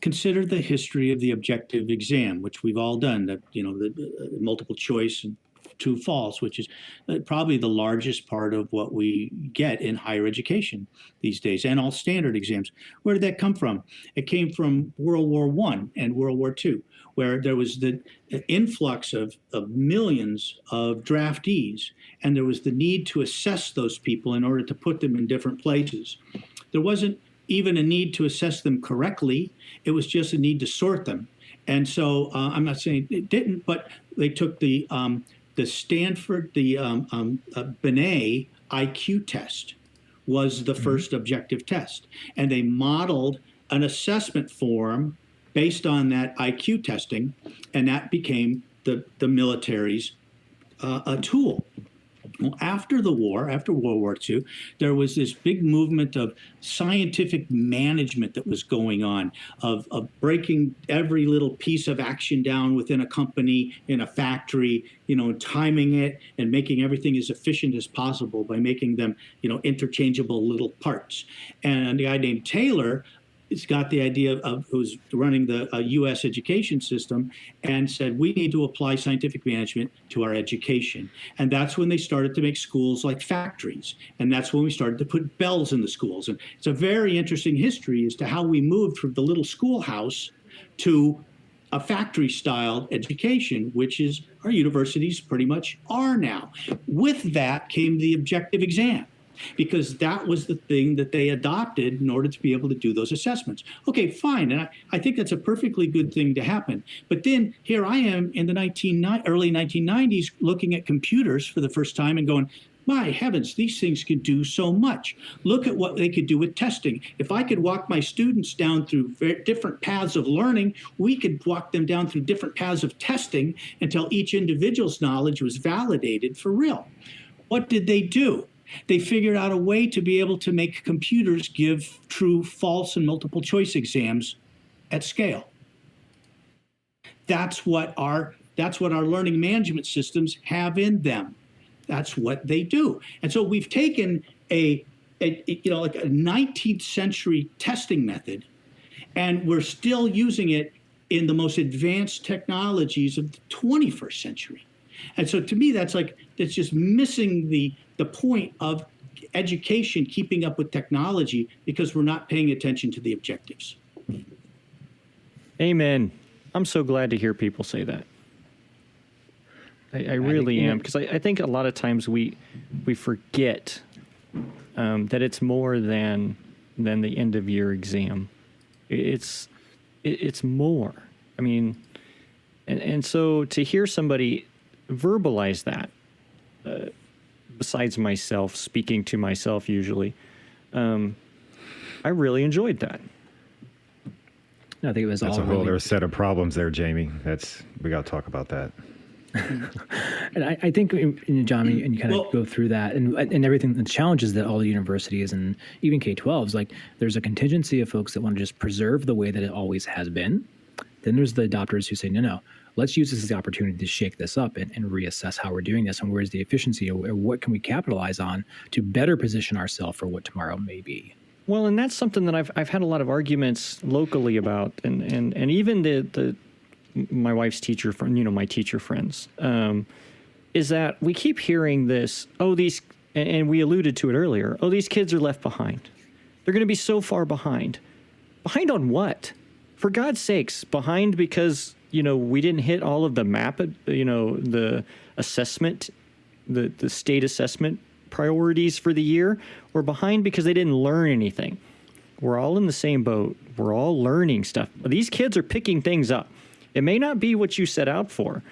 consider the history of the objective exam, which we've all done, that, the multiple choice and true false, which is probably the largest part of what we get in higher education these days, and all standard exams. Where did that come from? It came from World War I and World War II, where there was the influx of millions of draftees, and there was the need to assess those people in order to put them in different places. There wasn't even a need to assess them correctly. It was just a need to sort them. And so I'm not saying it didn't, but they took the Stanford, Binet IQ test was the first objective test. And they modeled an assessment form based on that IQ testing, and that became the military's tool. Well, after the war, after World War II, there was this big movement of scientific management that was going on, of breaking every little piece of action down within a company, in a factory, timing it and making everything as efficient as possible by making them, interchangeable little parts. And a guy named Taylor has got the idea of who's running the U.S. education system and said, we need to apply scientific management to our education. And that's when they started to make schools like factories. And that's when we started to put bells in the schools. And it's a very interesting history as to how we moved from the little schoolhouse to a factory-style education, which is our universities pretty much are now. With that came the objective exam, because that was the thing that they adopted in order to be able to do those assessments. Okay, fine. And I think that's a perfectly good thing to happen. But then here I am in the early 1990s looking at computers for the first time and going, my heavens, these things could do so much. Look at what they could do with testing. If I could walk my students down through different paths of learning, we could walk them down through different paths of testing until each individual's knowledge was validated for real. What did they do? They figured out a way to be able to make computers give true, false, and multiple choice exams at scale. That's what our learning management systems have in them. That's what they do. And so we've taken like a 19th century testing method, and we're still using it in the most advanced technologies of the 21st century. And so to me, that's just missing the point of education keeping up with technology, because we're not paying attention to the objectives. Amen. I'm so glad to hear people say that. I really am, because I think a lot of times we forget that it's more than the end of year exam. It's more. I mean, and so to hear somebody verbalize that, besides myself speaking to myself usually, I really enjoyed that. I think it was that's all a whole really... other set of problems there, Jamie. We got to talk about that. And I think, John, and you kind of go through that and everything, the challenges that all the universities and even K-12s, like there's a contingency of folks that want to just preserve the way that it always has been. Then there's the adopters who say, no, let's use this as the opportunity to shake this up and reassess how we're doing this and where's the efficiency, or what can we capitalize on to better position ourselves for what tomorrow may be. Well, and that's something that I've had a lot of arguments locally about, and even the my wife's teacher friend, my teacher friends, is that we keep hearing this, and we alluded to it earlier, these kids are left behind. They're going to be so far behind. Behind on what? For God's sakes, behind because, we didn't hit all of the the assessment, the state assessment priorities for the year, or behind because they didn't learn anything. We're all in the same boat. We're all learning stuff. These kids are picking things up. It may not be what you set out for,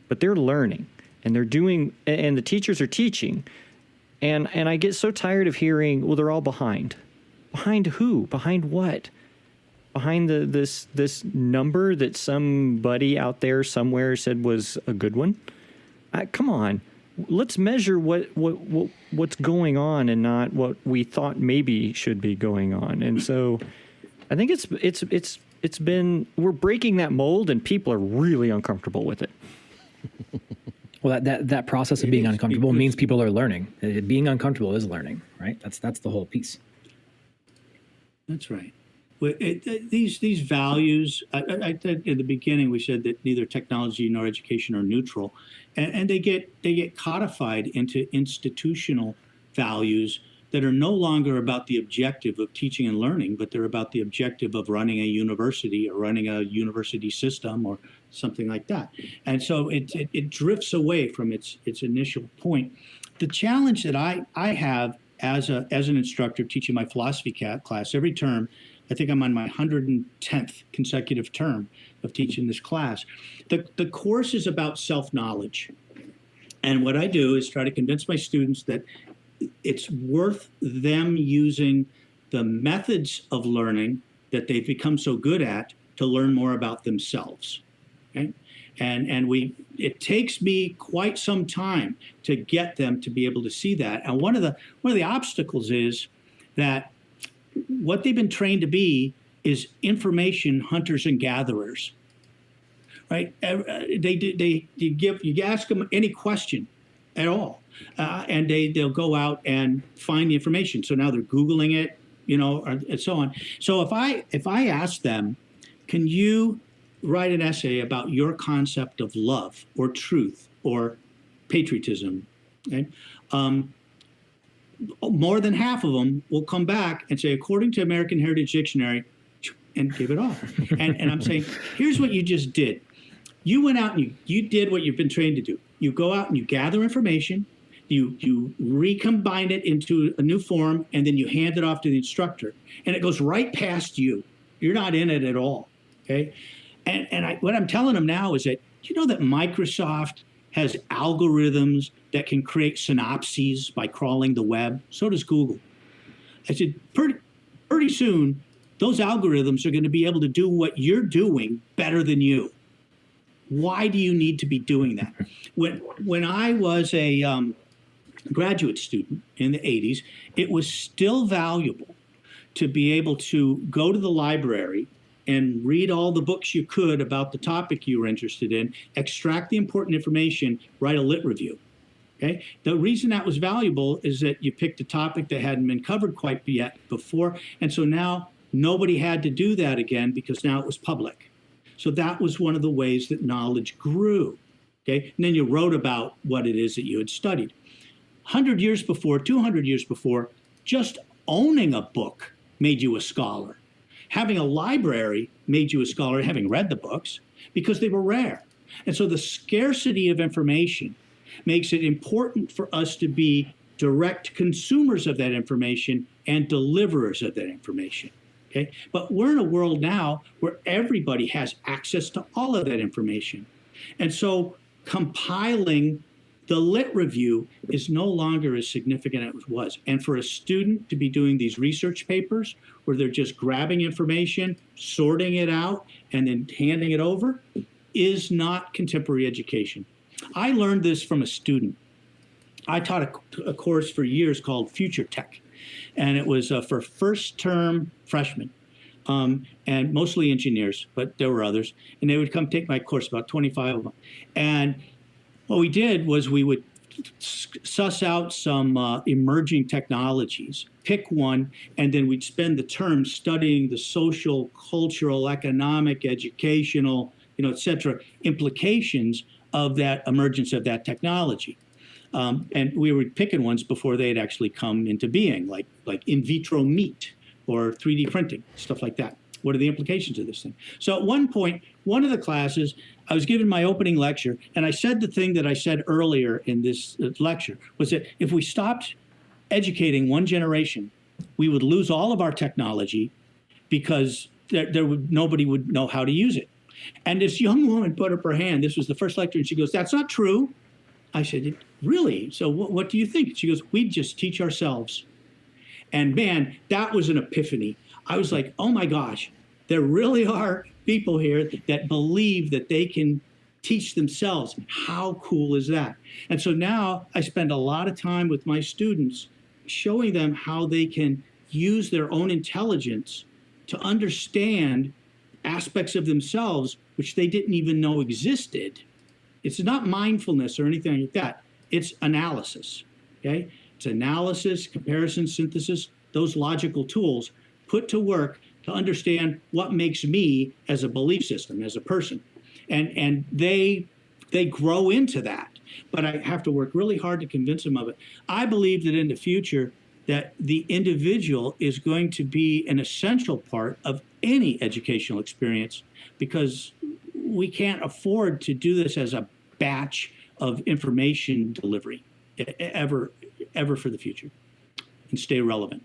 but they're learning and they're doing, and the teachers are teaching. And I get so tired of hearing, well, they're all behind. Behind who? Behind what? Behind this number that somebody out there somewhere said was a good one? Come on. Let's measure what's going on and not what we thought maybe should be going on. And so I think it's been, we're breaking that mold and people are really uncomfortable with it. Well, that process of being uncomfortable means people are learning. Being uncomfortable is learning, right? That's the whole piece. That's right. These values, I think in the beginning we said that neither technology nor education are neutral, and they get codified into institutional values that are no longer about the objective of teaching and learning, but they're about the objective of running a university or running a university system or something like that. And so it drifts away from its initial point. The challenge that I have as an instructor teaching my philosophy class every term, I think I'm on my 110th consecutive term of teaching this class. The course is about self-knowledge. And what I do is try to convince my students that it's worth them using the methods of learning that they've become so good at to learn more about themselves. Okay? And it takes me quite some time to get them to be able to see that. And one of the obstacles is that what they've been trained to be is information hunters and gatherers, right? You ask them any question at all, and they'll go out and find the information. So now they're Googling it, and so on. So if I ask them, can you write an essay about your concept of love or truth or patriotism, okay? More than half of them will come back and say, according to American Heritage Dictionary, and give it off. And I'm saying, here's what you just did. You went out and you did what you've been trained to do. You go out and you gather information, you recombine it into a new form, and then you hand it off to the instructor. And it goes right past you. You're not in it at all, okay? And what I'm telling them now is that, that Microsoft has algorithms that can create synopses by crawling the web? So does Google. I said, pretty soon, those algorithms are going to be able to do what you're doing better than you. Why do you need to be doing that? When I was a graduate student in the 80s, it was still valuable to be able to go to the library and read all the books you could about the topic you were interested in, extract the important information, write a lit review. Okay? The reason that was valuable is that you picked a topic that hadn't been covered quite yet before, and so now nobody had to do that again because now it was public. So that was one of the ways that knowledge grew. Okay? And then you wrote about what it is that you had studied. 100 years before, 200 years before, just owning a book made you a scholar. Having a library made you a scholar, having read the books, because they were rare. And so the scarcity of information makes it important for us to be direct consumers of that information and deliverers of that information. Okay? But we're in a world now where everybody has access to all of that information. And so compiling the lit review is no longer as significant as it was. And for a student to be doing these research papers where they're just grabbing information, sorting it out, and then handing it over is not contemporary education. I learned this from a student. I taught a course for years called Future Tech, and it was for first-term freshmen, and mostly engineers, but there were others. And they would come take my course, about 25 of them. And what we did was we would suss out some emerging technologies, pick one, and then we'd spend the term studying the social, cultural, economic, educational, et cetera, implications of that emergence of that technology. And we were picking ones before they had actually come into being, like in vitro meat or 3D printing, stuff like that. What are the implications of this thing? So at one point, one of the classes, I was giving my opening lecture, and I said the thing that I said earlier in this lecture, was that if we stopped educating one generation, we would lose all of our technology because nobody would know how to use it. And this young woman put up her hand. This was the first lecture, and she goes, "That's not true." I said, "Really? So what do you think?" She goes, "We just teach ourselves." And man, that was an epiphany. I was like, oh my gosh, there really are people here that believe that they can teach themselves. How cool is that? And so now I spend a lot of time with my students showing them how they can use their own intelligence to understand aspects of themselves which they didn't even know existed. It's not mindfulness or anything like that. It's analysis, okay? It's analysis, comparison, synthesis, those logical tools put to work to understand what makes me as a belief system, as a person. And they grow into that. But I have to work really hard to convince them of it. I believe that in the future, that the individual is going to be an essential part of any educational experience, because we can't afford to do this as a batch of information delivery ever for the future, and stay relevant.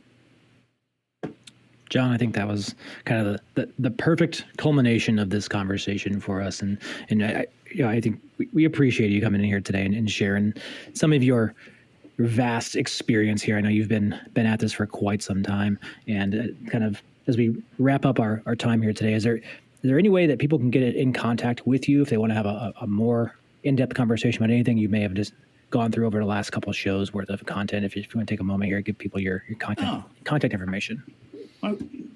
Jon, I think that was kind of the perfect culmination of this conversation for us, and I think we appreciate you coming in here today and sharing some of your vast experience here. I know you've been at this for quite some time, and kind of as we wrap up our time here today, is there there any way that people can get in contact with you if they want to have a more in-depth conversation about anything you may have just gone through over the last couple of shows worth of content? If you want to take a moment here, give people your contact information.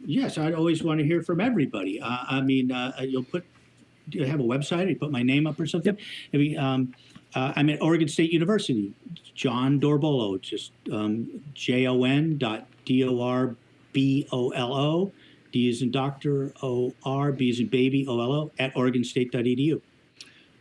Yes, I'd always want to hear from everybody. Do you have a website? You put my name up or something? Yep. I'm at Oregon State University. Jon Dorbolo, just jon.dorbolo, D as in doctor, O-R, B as in baby, O-L-O, at OregonState.edu.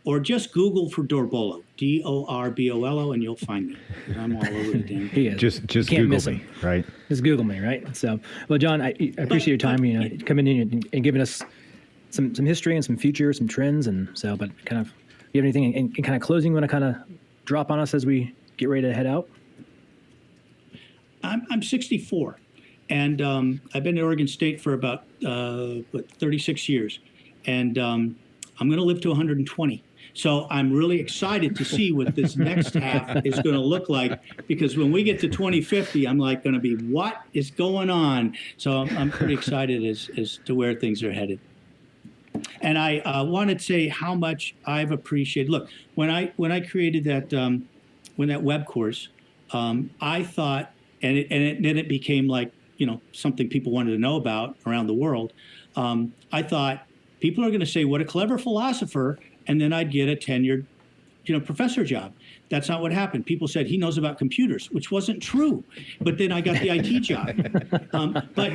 Or just Google for Dorbolo, D-O-R-B-O-L-O, and you'll find me. I'm all over the damn thing. He is. Just Can't Google me, right? Just Google me, right? So, well, John, I appreciate your time, coming in and giving us some history and some future, some trends, and so. But kind of, you have anything in kind of closing you want to kind of drop on us as we get ready to head out? I'm 64, and I've been at Oregon State for about 36 years, and I'm going to live to 120. So I'm really excited to see what this next half is going to look like, because when we get to 2050, I'm like going to be, what is going on? So I'm pretty excited as to where things are headed. And I want to say how much I've appreciated. Look, when I created that web course, I thought, and then it became like, something people wanted to know about around the world. I thought people are going to say, what a clever philosopher, and then I'd get a tenured, professor job. That's not what happened. People said he knows about computers, which wasn't true. But then I got the IT job. But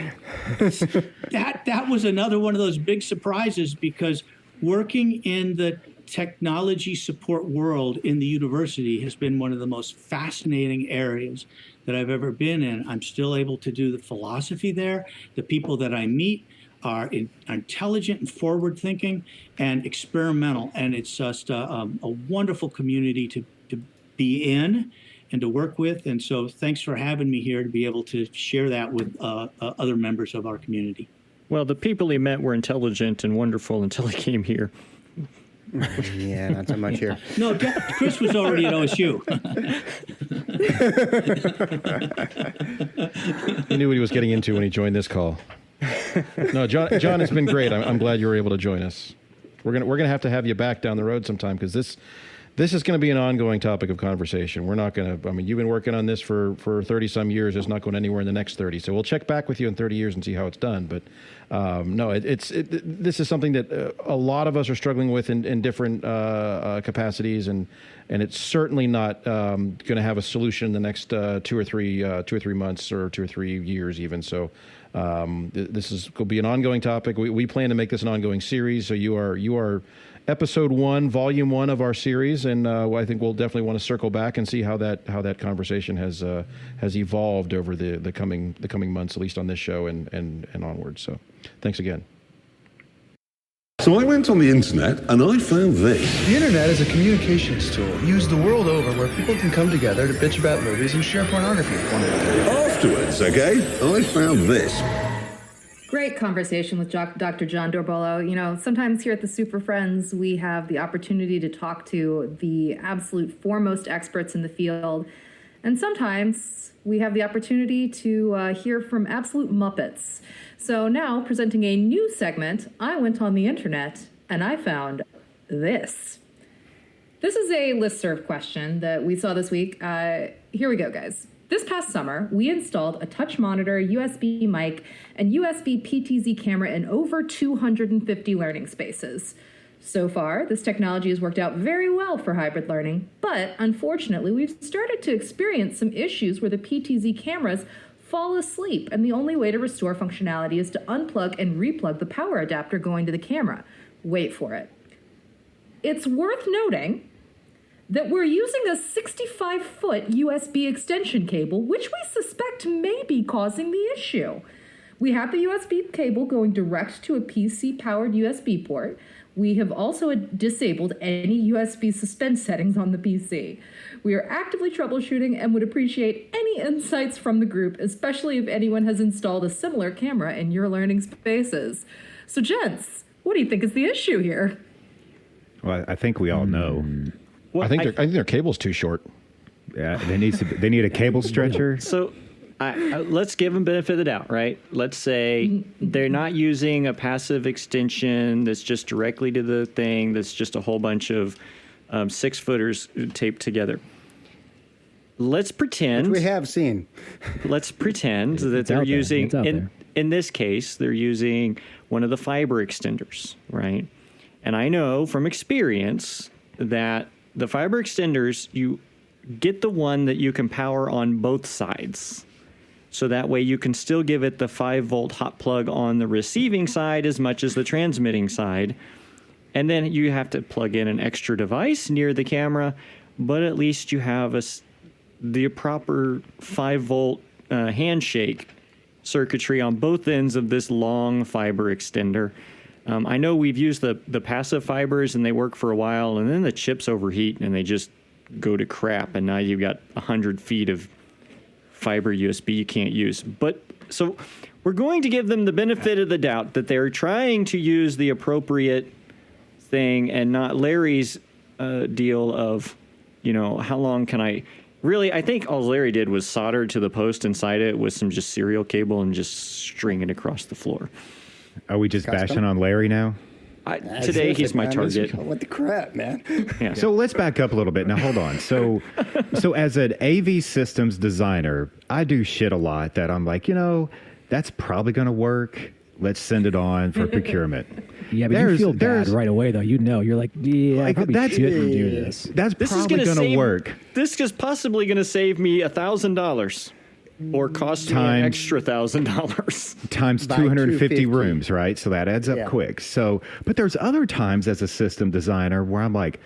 that was another one of those big surprises, because working in the technology support world in the university has been one of the most fascinating areas that I've ever been in. I'm still able to do the philosophy there. The people that I meet are intelligent and forward-thinking and experimental, and it's just a wonderful community to be in and to work with. And so thanks for having me here to be able to share that with other members of our community. Well, the people he met were intelligent and wonderful until he came here. Yeah, not so much here. No, Chris was already at OSU. He knew what he was getting into when he joined this call. No, John, it's been great. I'm glad you were able to join us. We're gonna have you back down the road sometime, because this is going to be an ongoing topic of conversation. We're not going to. I mean, you've been working on this for 30 some years. It's not going anywhere in the next 30. So we'll check back with you in 30 years and see how it's done. But no, this is something that a lot of us are struggling with in different capacities, and it's certainly not going to have a solution in the next 2 or 3 months or 2 or 3 years even. So. This will be an ongoing topic. We plan to make this an ongoing series. So you are episode 1, volume 1 of our series, and I think we'll definitely want to circle back and see how that conversation has evolved over the coming months, at least on this show and onward. So thanks again. So I went on the internet and I found this. The internet is a communications tool used the world over where people can come together to bitch about movies and share pornography with one another. Afterwards, okay, I found this. Great conversation with Dr. Jon Dorbolo. Sometimes here at the Superfriends, we have the opportunity to talk to the absolute foremost experts in the field. And sometimes we have the opportunity to hear from absolute Muppets. So now, presenting a new segment, I went on the internet and I found this. This is a listserv question that we saw this week. Here we go, guys. This past summer, we installed a touch monitor, USB mic, and USB PTZ camera in over 250 learning spaces. So far, this technology has worked out very well for hybrid learning, but unfortunately, we've started to experience some issues where the PTZ cameras fall asleep, and the only way to restore functionality is to unplug and replug the power adapter going to the camera. Wait for it. It's worth noting that we're using a 65-foot USB extension cable, which we suspect may be causing the issue. We have the USB cable going direct to a PC-powered USB port. We have also disabled any USB suspend settings on the PC. We are actively troubleshooting and would appreciate any insights from the group, especially if anyone has installed a similar camera in your learning spaces. So, gents, what do you think is the issue here? Well, I think we all know. Well, I think their cable's too short. Yeah, they need a cable stretcher. So let's give them benefit of the doubt, right? Let's say they're not using a passive extension that's just directly to the thing, that's just a whole bunch of 6-footers taped together. Let's pretend. Which we have seen. Let's pretend that they're using, in this case, they're using one of the fiber extenders, right? And I know from experience that the fiber extenders, you get the one that you can power on both sides. So that way you can still give it the 5-volt hot plug on the receiving side as much as the transmitting side. And then you have to plug in an extra device near the camera, but at least you have the proper 5-volt handshake circuitry on both ends of this long fiber extender. I know we've used the passive fibers and they work for a while, and then the chips overheat and they just go to crap, and now you've got 100 feet of fiber USB you can't use. But so we're going to give them the benefit of the doubt that they're trying to use the appropriate thing and not Larry's deal of, how long can I... Really, I think all Larry did was solder to the post inside it with some just serial cable and just string it across the floor. Are we just bashing on Larry now? Today, he's my target. What the crap, man? Yeah. So let's back up a little bit. Now, hold on. So as an AV systems designer, I do shit a lot that I'm like, that's probably going to work. Let's send it on for procurement. Yeah, but you feel bad right away, though. You're like, I probably shouldn't do this. That's probably going to work. This is possibly going to save me $1,000 or cost me an extra $1,000. Times 250 rooms, right? So that adds up quick. So, but there's other times as a system designer where I'm like,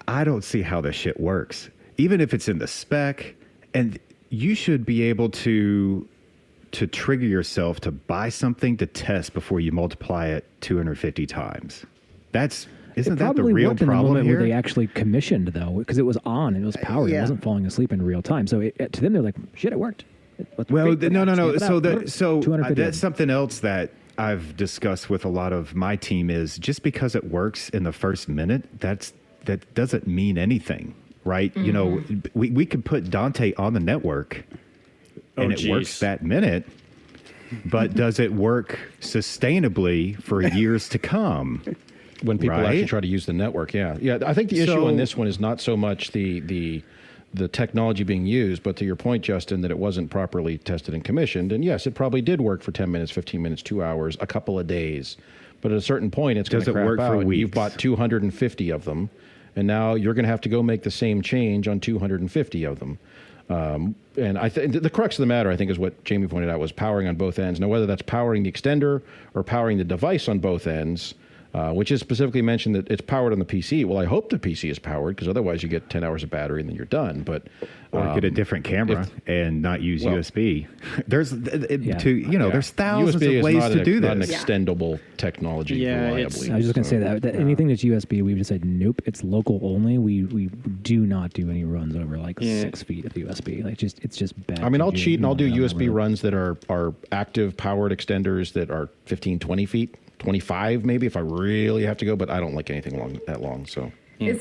I don't see how this shit works. Even if it's in the spec, and you should be able to trigger yourself to buy something to test before you multiply it 250 times. Isn't that the real problem here? It probably worked in the moment where they actually commissioned, though, because it was on, it was powered, it wasn't falling asleep in real time. So to them, they're like, shit, it worked. No. So that's something else that I've discussed with a lot of my team is just because it works in the first minute, that doesn't mean anything, right? Mm-hmm. We could put Dante on the network and it works that minute, but does it work sustainably for years to come? When people actually try to use the network, yeah. I think the issue on this one is not so much the technology being used, but to your point, Justin, that it wasn't properly tested and commissioned. And yes, it probably did work for 10 minutes, 15 minutes, 2 hours, a couple of days. But at a certain point, it's going to crap out. You've bought 250 of them, and now you're going to have to go make the same change on 250 of them. And I think the crux of the matter, I think, is what Jamie pointed out, was powering on both ends. Now, whether that's powering the extender or powering the device on both ends, which is specifically mentioned that it's powered on the PC. Well, I hope the PC is powered, because otherwise you get 10 hours of battery and then you're done. But or get a different camera and not use USB. There's there's thousands of ways to do this. Not an extendable technology reliably. I was just going to say that anything that's USB, we've just said nope. It's local only. We do not do any runs over 6 feet of USB. It's just bad. I mean, I'll cheat and I'll do USB runs that are active powered extenders that are 15, 20 feet. 25 maybe if I really have to go, but I don't like anything that long. So is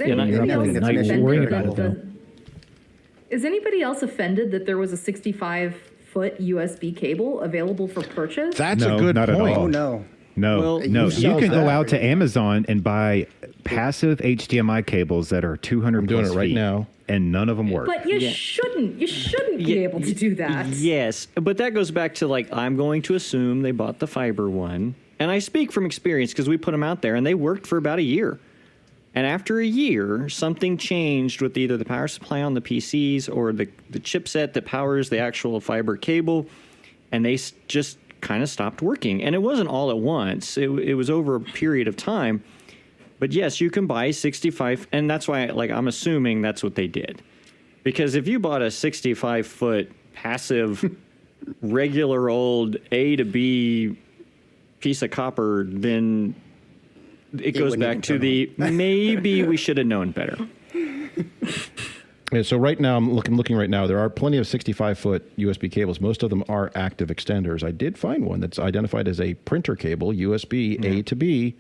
anybody else offended that there was a 65-foot USB cable available for purchase? That's a good point. Oh, no. No. You can go out to Amazon and buy passive HDMI cables that are 200 I'm doing it right now. And none of them work. But you shouldn't be able to do that. Yes, but that goes back to I'm going to assume they bought the fiber one. And I speak from experience because we put them out there and they worked for about a year. And after a year, something changed with either the power supply on the PCs or the chipset that powers the actual fiber cable. And they just kind of stopped working. And it wasn't all at once. It was over a period of time. But yes, you can buy 65. And that's why I'm assuming that's what they did. Because if you bought a 65-foot passive, regular old A to B piece of copper, then it goes back to maybe we should have known better. Yeah, so right now, I'm looking right now, there are plenty of 65-foot USB cables. Most of them are active extenders. I did find one that's identified as a printer cable, USB A to B.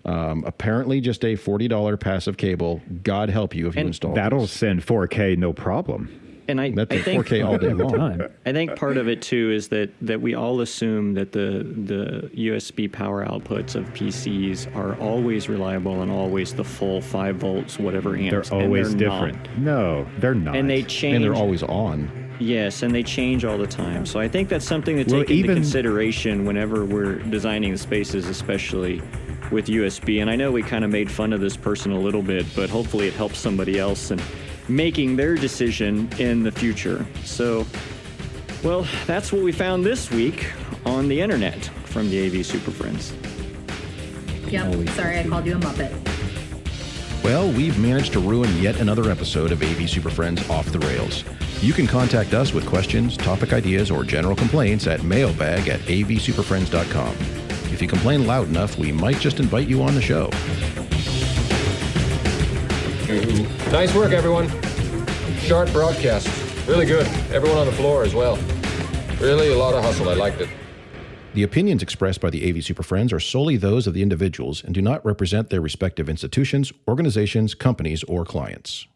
Apparently just a $40 passive cable. God help you if you install that'll this. Send 4K, no problem. And I That's think 4K all day Every long. time. I think part of it too is that we all assume that the USB power outputs of PCs are always reliable and always the full 5 volts, whatever amps. They're and always they're not. different. No, they're not. And they change. And they're always on. Yes, and they change all the time. So I think that's something to Well, take into even- consideration whenever we're designing the spaces, especially with USB. And I know we kind of made fun of this person a little bit, but hopefully it helps somebody else in making their decision in the future. So, well, that's what we found this week on the internet from the AV Superfriends. Yep. Sorry, I called you a Muppet. Well, we've managed to ruin yet another episode of AV Superfriends Off the Rails. You can contact us with questions, topic ideas, or general complaints at mailbag@avsuperfriends.com. If you complain loud enough, we might just invite you on the show. Nice work, everyone. Sharp broadcast. Really good. Everyone on the floor as well. Really a lot of hustle. I liked it. The opinions expressed by the AV Superfriends are solely those of the individuals and do not represent their respective institutions, organizations, companies, or clients.